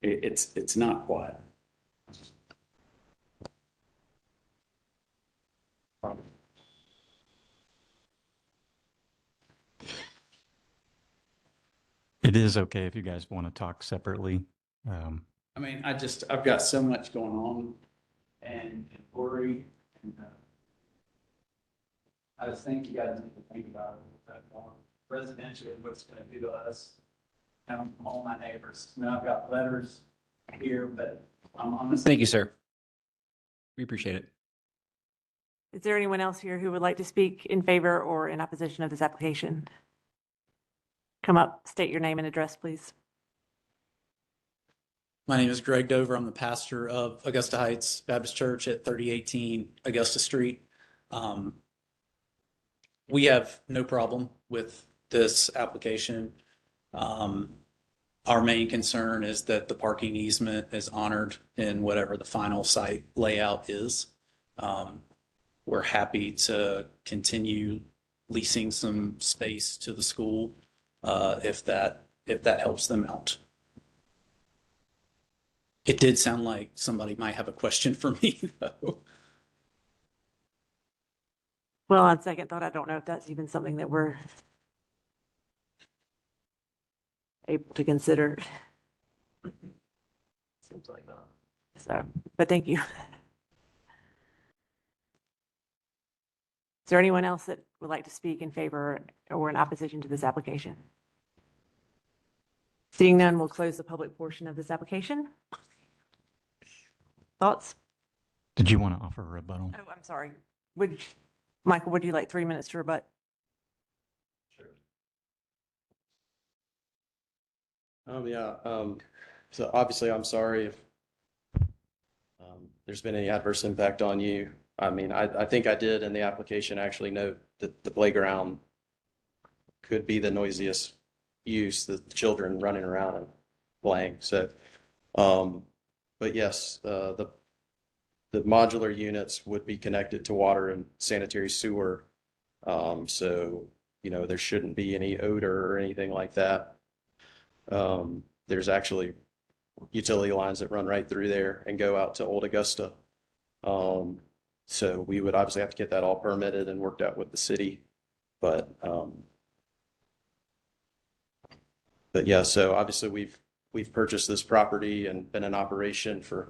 It's not quiet. It is okay if you guys want to talk separately. I mean, I've got so much going on and worry. And, I just think you guys need to think about it that more residentially, what it's going to do to us and all my neighbors. I mean, I've got letters here, but I'm honestly. Thank you, sir. We appreciate it. Is there anyone else here who would like to speak in favor or in opposition of this application? Come up, state your name and address, please. My name is Greg Dover. I'm the pastor of Augusta Heights Baptist Church at 3018 Augusta Street. We have no problem with this application. Our main concern is that the parking easement is honored in whatever the final site layout is. We're happy to continue leasing some space to the school if that helps them out. It did sound like somebody might have a question for me, though. Well, on second thought, I don't know if that's even something that we're able to consider. Seems like not. So, but thank you. Is there anyone else that would like to speak in favor or in opposition to this application? Seeing none, we'll close the public portion of this application. Thoughts? Did you want to offer a rebuttal? Oh, I'm sorry. Michael, would you like 3 minutes to rebut? So obviously I'm sorry if there's been any adverse impact on you. I mean, I think I did in the application actually note that the playground could be the noisiest use, the children running around and playing. So, but yes, the modular units would be connected to water and sanitary sewer. So, you know, there shouldn't be any odor or anything like that. There's actually utility lines that run right through there and go out to Old Augusta. So we would obviously have to get that all permitted and worked out with the city. But yeah, so obviously we've purchased this property and been in operation for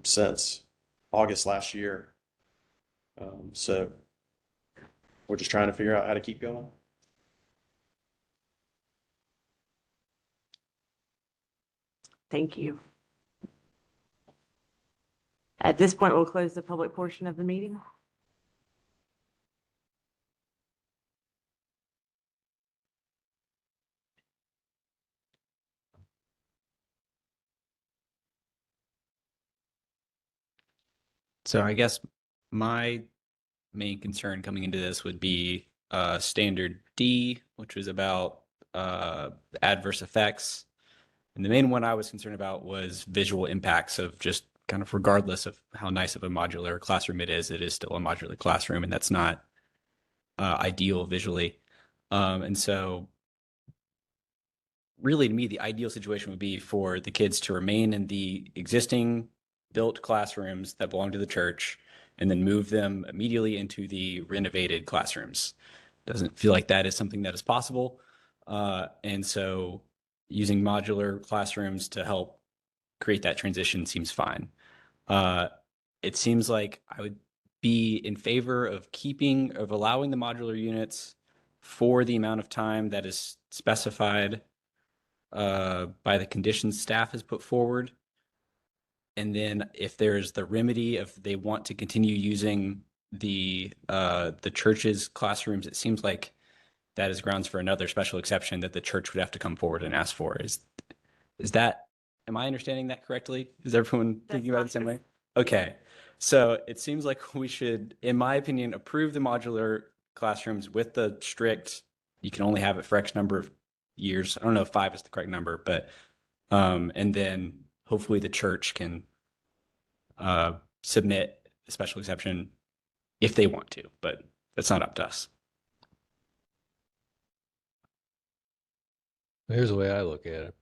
since August last year. So we're just trying to figure out how to keep going. Thank you. At this point, we'll close the public portion of the meeting. So I guess my main concern coming into this would be standard D, which was about adverse effects. And the main one I was concerned about was visual impacts of just kind of regardless of how nice of a modular classroom it is still a modular classroom, and that's not ideal visually. And so really to me, the ideal situation would be for the kids to remain in the existing built classrooms that belong to the church and then move them immediately into the renovated classrooms. Doesn't feel like that is something that is possible. And so using modular classrooms to help create that transition seems fine. It seems like I would be in favor of allowing the modular units for the amount of time that is specified by the conditions staff has put forward. And then if there's the remedy if they want to continue using the church's classrooms, it seems like that is grounds for another special exception that the church would have to come forward and ask for. Is that, am I understanding that correctly? Is everyone thinking about it the same way? Okay. So it seems like we should, in my opinion, approve the modular classrooms with the strict, you can only have it for X number of years. I don't know if 5 is the correct number, but, and then hopefully the church can submit a special exception if they want to, but that's not up to us. Here's the way I look at it.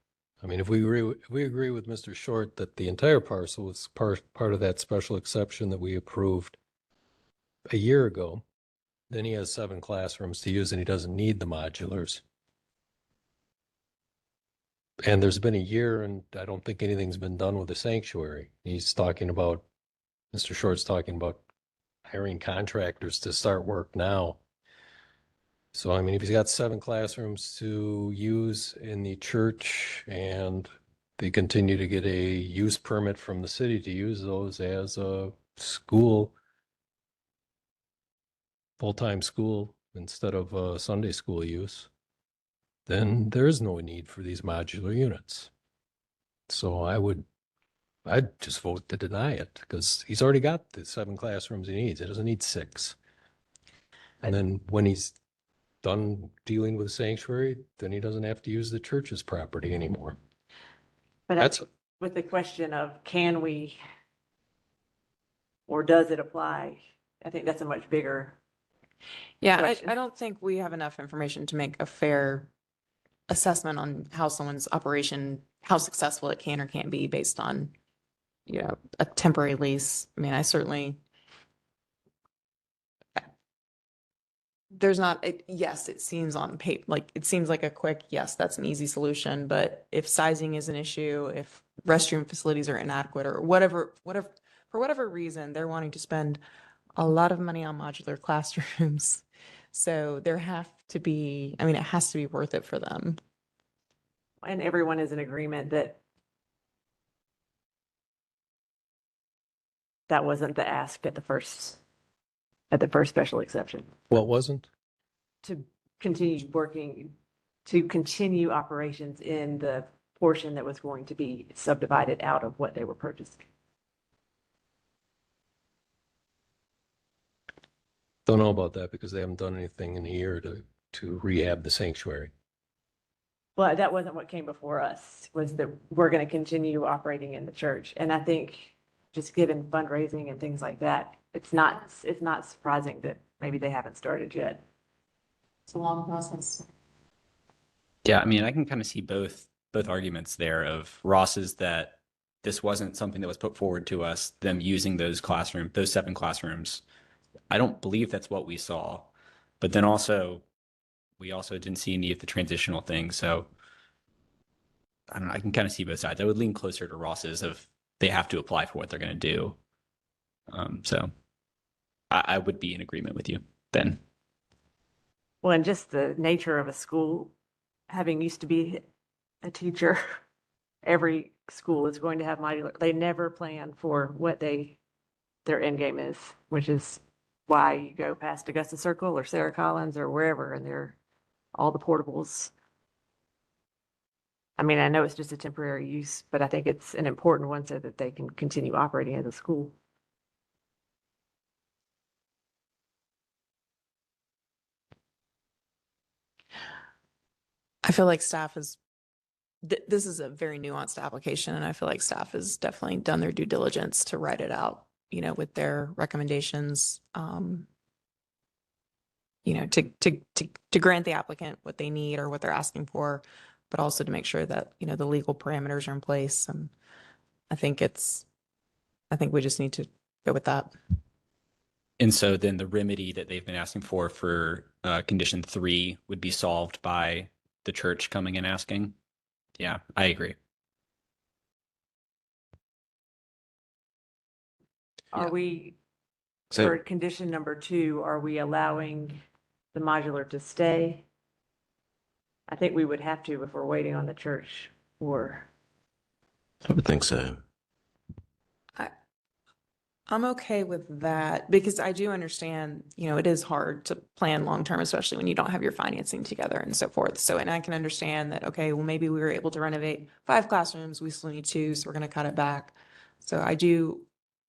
I mean, if we agree with Mr. Short that the entire parcel was part of that special exception that we approved a year ago, then he has 7 classrooms to use and he doesn't need the modulars. And there's been a year and I don't think anything's been done with the sanctuary. He's talking about, Mr. Short's talking about hiring contractors to start work now. So, I mean, if he's got 7 classrooms to use in the church and they continue to get a use permit from the city to use those as a school, full-time school instead of Sunday school use, then there is no need for these modular units. So I'd just vote to deny it because he's already got the 7 classrooms he needs. He doesn't need 6. And then when he's done dealing with the sanctuary, then he doesn't have to use the church's property anymore. But That's with the question of can we, or does it apply? I think that's a much bigger. Yeah, question. I don't think we have enough information to make a fair assessment on how someone's operation, how successful it can or can't be based on, you know, a temporary lease. I mean, I certainly, there's not, yes, it seems on paper, like, it seems like a quick, yes, that's an easy solution. But if sizing is an issue, if restroom facilities are inadequate or whatever, for whatever reason, they're wanting to spend a lot of money on modular classrooms. So there have to be, I mean, it has to be worth it for them. And everyone is in agreement that that wasn't the ask at the first special exception. what wasn't? To continue working, to continue operations in the portion that was going to be subdivided out of what they were purchasing. Don't know about that because they haven't done anything in a year to rehab the sanctuary. Well, that wasn't what came before us, was that we're going to continue operating in the church. And I think just given fundraising and things like that, it's not surprising that maybe they haven't started yet. It's a long process. Yeah, I mean, I can kind of see both arguments there of Ross's that this wasn't something that was put forward to us, them using those 7 classrooms. I don't believe that's what we saw, but then also we also didn't see any of the transitional things. So I don't know, I can kind of see both sides. I would lean closer to Ross's of they have to apply for what they're going to do. So I would be in agreement with you then. Well, and just the nature of a school, having used to be a teacher, every school is going to have modular. They never plan for what their end game is, which is why you go past Augusta Circle or Sarah Collins or wherever, and they're all the portables. I mean, I know it's just a temporary use, but I think it's an important one so that they can continue operating as a school. I feel like staff is, this is a very nuanced application, and I feel like staff has definitely done their due diligence to write it out, you know, with their recommendations, you know, to grant the applicant what they need or what they're asking for, but also to make sure that, you know, the legal parameters are in place. And I think we just need to go with that. And so then the remedy that they've been asking for condition 3 would be solved by the church coming and asking. Yeah, I agree. Are we, So- for condition number 2, are we allowing the modular to stay? I think we would have to if we're waiting on the church or. I would think so. I'm okay with that because I do understand, it is hard to plan long-term, especially when you don't have your financing together and so forth. So, and I can understand that, okay, well, maybe we were able to renovate 5 classrooms, we still need 2, so we're going to cut it back. So I do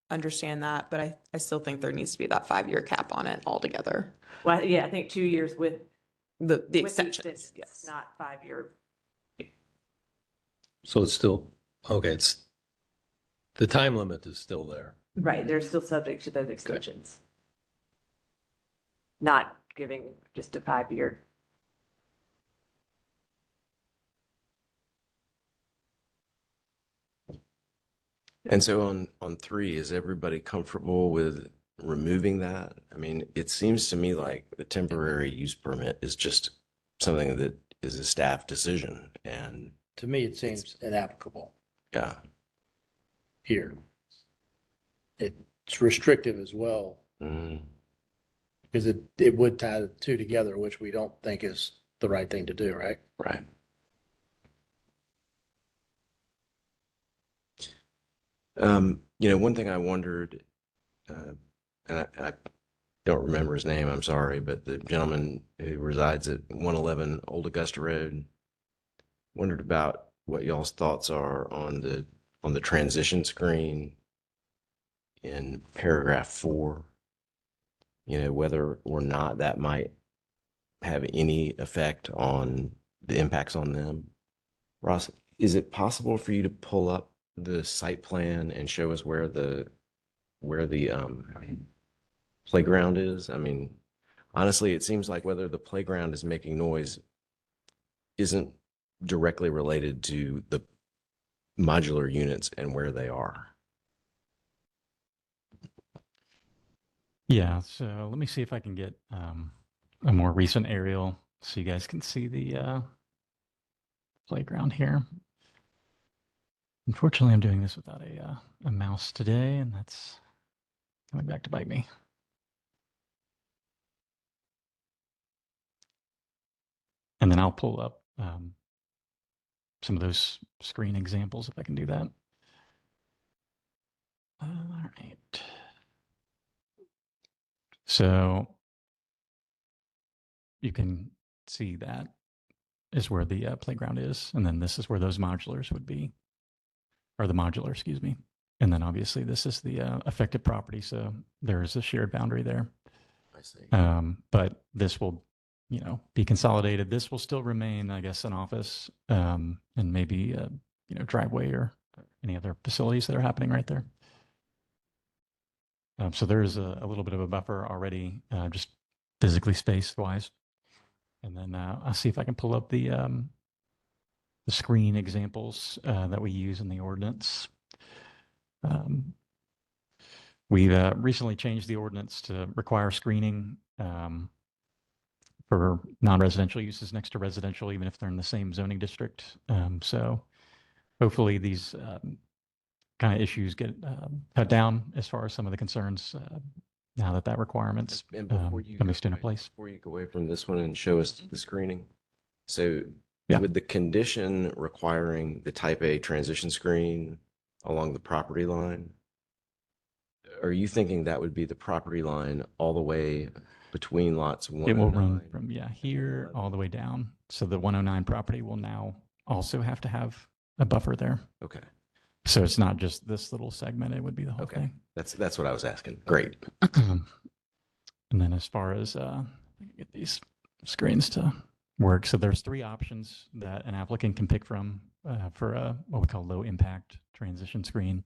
understand that, but I still think there needs to be that 5-year cap on it altogether. Well, yeah, I think 2 years with The with extensions, extensions, yes. not 5-year. So it's still, okay, the time limit is still there. Right, they're still subject to those extensions. Not giving just a 5-year. And so on 3, is everybody comfortable with removing that? I mean, it seems to me like the temporary use permit is just something that is a staff decision, and To me, it seems inapplicable yeah. here. It's restrictive as well, Mhm. because it would tie the two together, which we don't think is the right thing to do, right? Right. One thing I wondered, and I don't remember his name, I'm sorry, but the gentleman who resides at 111 Old Augusta Road, wondered about what y'all's thoughts are on the transition screen in paragraph 4, whether or not that might have any effect on the impacts on them. Ross, is it possible for you to pull up the site plan and show us where the playground is? I mean, honestly, it seems like whether the playground is making noise isn't directly related to the modular units and where they are. Yeah, so let me see if I can get a more recent aerial so you guys can see the playground here. Unfortunately, I'm doing this without a mouse today, and that's coming back to bite me. And then I'll pull up some of those screen examples if I can do that. All right. So you can see that is where the playground is. And then this is where those modulars would be, or the modular, excuse me. And then obviously this is the affected property. So there's a shared boundary there. I see. But this will, be consolidated. This will still remain, I guess, an office and maybe, driveway or any other facilities that are happening right there. So there's a little bit of a buffer already, just physically spaced wise. And then I'll see if I can pull up the screen examples that we use in the ordinance. We've recently changed the ordinance to require screening for non-residential uses next to residential, even if they're in the same zoning district. So hopefully these kind of issues get cut down as far as some of the concerns now that requirement's And before you coming go into away- place. Before you go away from this one and show us the screening. So Yeah. with the condition requiring the type A transition screen along the property line, are you thinking that would be the property line all the way between lots 1 It will and run 9? from, here all the way down. So the 109 property will now also have to have a buffer there. Okay. So it's not just this little segment, it would be the whole Okay. thing. That's what I was asking. Great. And then as far as get these screens to work, so there's 3 options that an applicant can pick from for what we call low impact transition screen.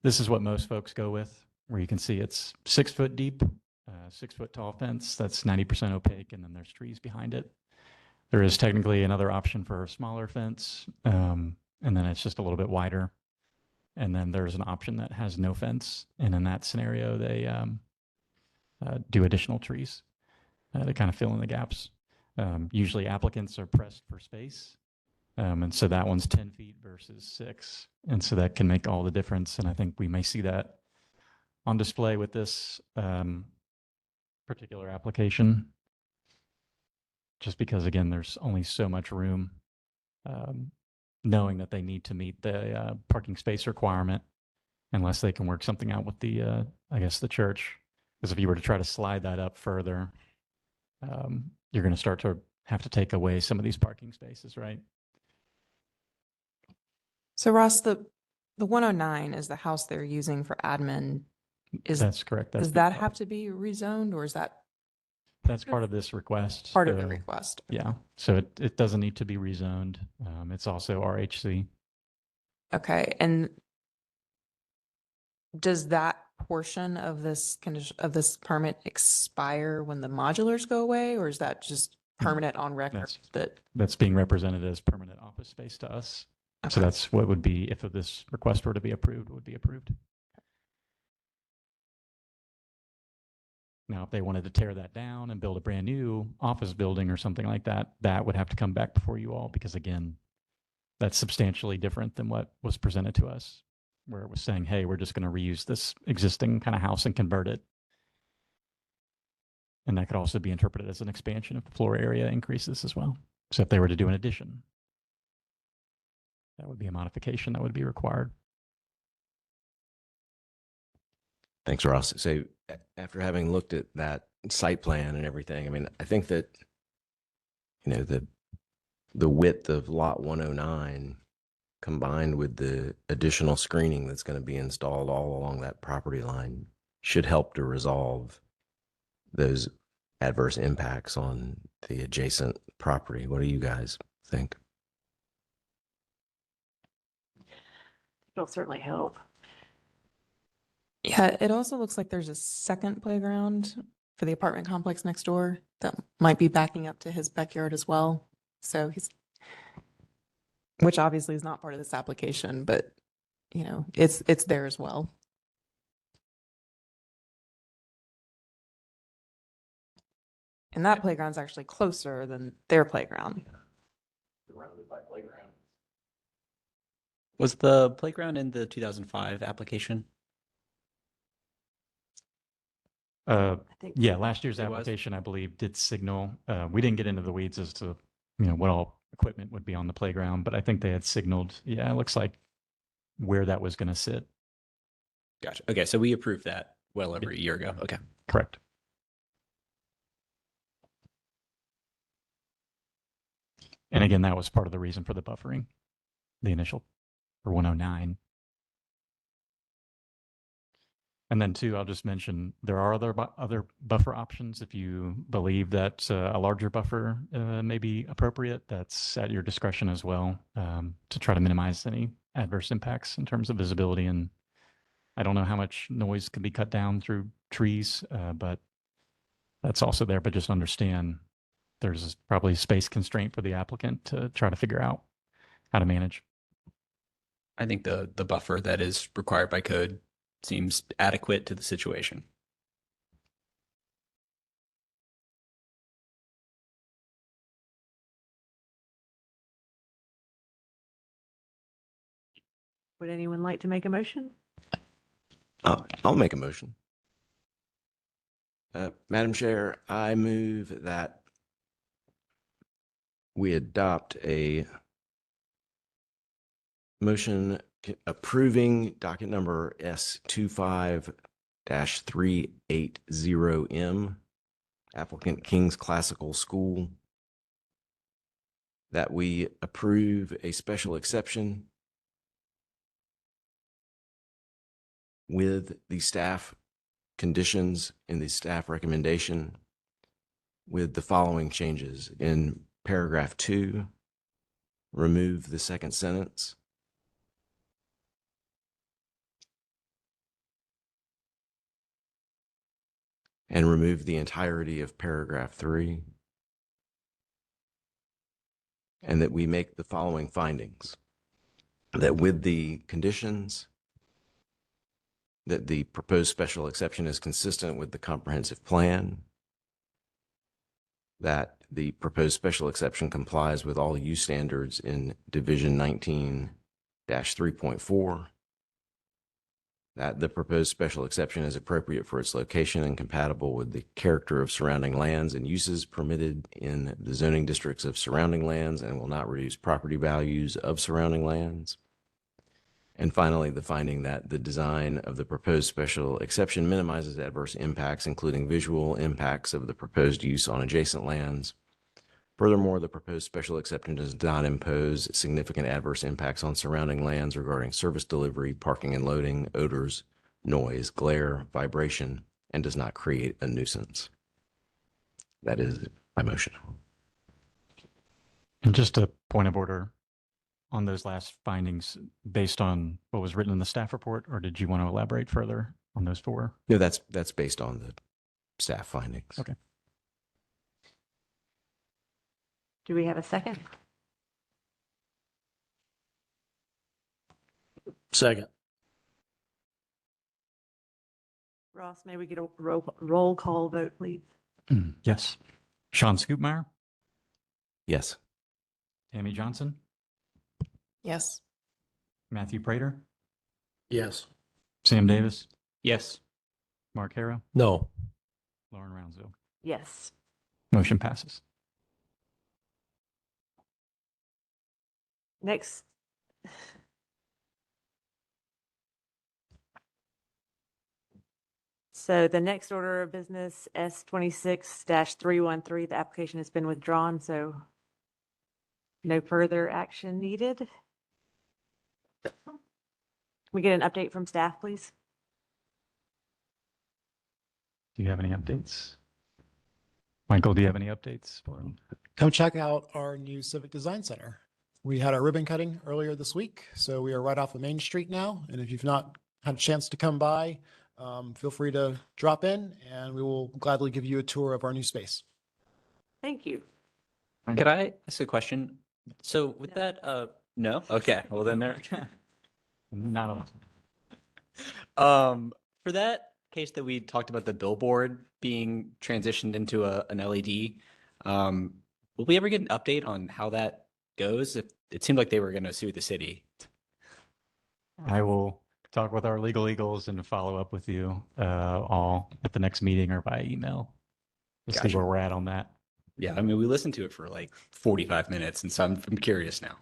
This is what most folks go with, where you can see it's 6 foot deep, 6 foot tall fence that's 90% opaque, and then there's trees behind it. There is technically another option for a smaller fence, and then it's just a little bit wider. And then there's an option that has no fence. And in that scenario, they do additional trees to kind of fill in the gaps. Usually applicants are pressed for space. And so that one's 10 feet versus 6. And so that can make all the difference. And I think we may see that on display with this particular application. Just because, again, there's only so much room. Knowing that they need to meet the parking space requirement. unless they can work something out with the, I guess, the church. Because if you were to try to slide that up further, you're going to start to have to take away some of these parking spaces, right? So Ross, the 109 is the house they're using for admin. That's correct. Does that have to be rezoned, or is that That's part of this request. part of the request? Yeah. So it doesn't need to be rezoned. It's also RHC. Okay, and does that portion of this condition of this permit expire when the modulars go away, or is that just permanent on record? That's being represented as permanent office space to us. So that's what would be, if this request were to be approved, would be approved. Now, if they wanted to tear that down and build a brand new office building or something like that, that would have to come back before you all, because again, that's substantially different than what was presented to us, where it was saying, hey, we're just going to reuse this existing kind of house and convert it. And that could also be interpreted as an expansion if the floor area increases as well. So if they were to do an addition, that would be a modification that would be required. Thanks, Ross. So after having looked at that site plan and everything, I mean, I think that, you know, the width of lot 109 combined with the additional screening that's going to be installed all along that property line should help to resolve those adverse impacts on the adjacent property. What do you guys think? It'll certainly help. Yeah, it also looks like there's a second playground for the apartment complex next door that might be backing up to his backyard as well. So which obviously is not part of this application, but you know, it's there as well. And that playground's actually closer than their playground. Surrounded by playground. Was the playground in the 2005 application? Yeah, last year's It was? application, I believe, did signal. We didn't get into the weeds as to, you know, what all equipment would be on the playground, but I think they had signaled, yeah, it looks like where that was going to sit. Gotcha. Okay, so we approved that well over a year ago. Okay. Correct. And again, that was part of the reason for the buffering, the initial for 109. And then too, I'll just mention there are other buffer options if you believe that a larger buffer may be appropriate. That's at your discretion as well, to try to minimize any adverse impacts in terms of visibility. And I don't know how much noise can be cut down through trees, but that's also there. But just understand there's probably space constraint for the applicant to try to figure out how to manage. I think the buffer that is required by code seems adequate to the situation. Would anyone like to make a motion? I'll make a motion. Madam Chair, I move that we adopt a motion approving docket number S25-380M, applicant King's Classical School, that we approve a special exception with the staff conditions in the staff recommendation with the following changes. In paragraph 2, remove the second sentence. And remove the entirety of paragraph 3. And that we make the following findings. That with the conditions, that the proposed special exception is consistent with the comprehensive plan, that the proposed special exception complies with all use standards in Division 19-3.4, that the proposed special exception is appropriate for its location and compatible with the character of surrounding lands and uses permitted in the zoning districts of surrounding lands and will not reduce property values of surrounding lands, And finally, the finding that the design of the proposed special exception minimizes adverse impacts, including visual impacts of the proposed use on adjacent lands. Furthermore, the proposed special exception does not impose significant adverse impacts on surrounding lands regarding service delivery, parking and loading, odors, noise, glare, vibration, and does not create a nuisance. That is my motion. And just a point of order on those last findings based on what was written in the staff report, or did you want to elaborate further on those four? No, that's based on the staff findings. Okay. Do we have a second? Second. Ross, may we get a roll call vote, please? Yes. Sean Scoopmeyer, Yes. Tammy Johnson, Yes. Matthew Prater, Yes. Sam Davis, Yes. Mark Harrow, No. Lauren Roundsville. Yes. Motion passes. Next. So the next order of business, S26-313, the application has been withdrawn, so no further action needed. We get an update from staff, please? Do you have any updates? Michael, do you have any updates for him? Come check out our new Civic Design Center. We had our ribbon cutting earlier this week, so we are right off of Main Street now. And if you've not had a chance to come by, feel free to drop in and we will gladly give you a tour of our new space. Thank you. Could I ask a question? So with that, no? Okay, well then there. Not a For that case that we talked about the billboard being transitioned into an LED, will we ever get an update on how that goes? It seemed like they were going to sue the city. I will talk with our legal eagles and follow up with you all at the next meeting or by email. We'll see Gotcha. where we're at on that. Yeah, I mean, we listened to it for like 45 minutes, and so I'm curious now.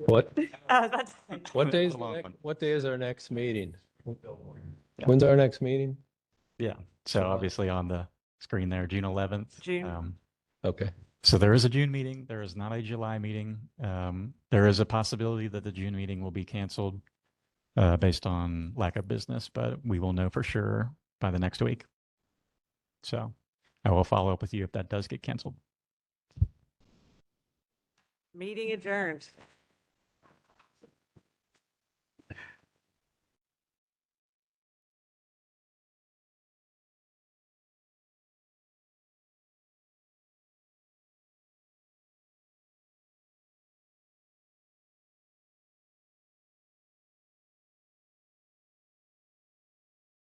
What? That's What day is Come on. what day is our next meeting? When's our next meeting? Yeah. So obviously on the screen there, June 11th. June. Okay. So there is a June meeting. There is not a July meeting. There is a possibility that the June meeting will be canceled based on lack of business, but we will know for sure by the next week. So I will follow up with you if that does get canceled. Meeting adjourned.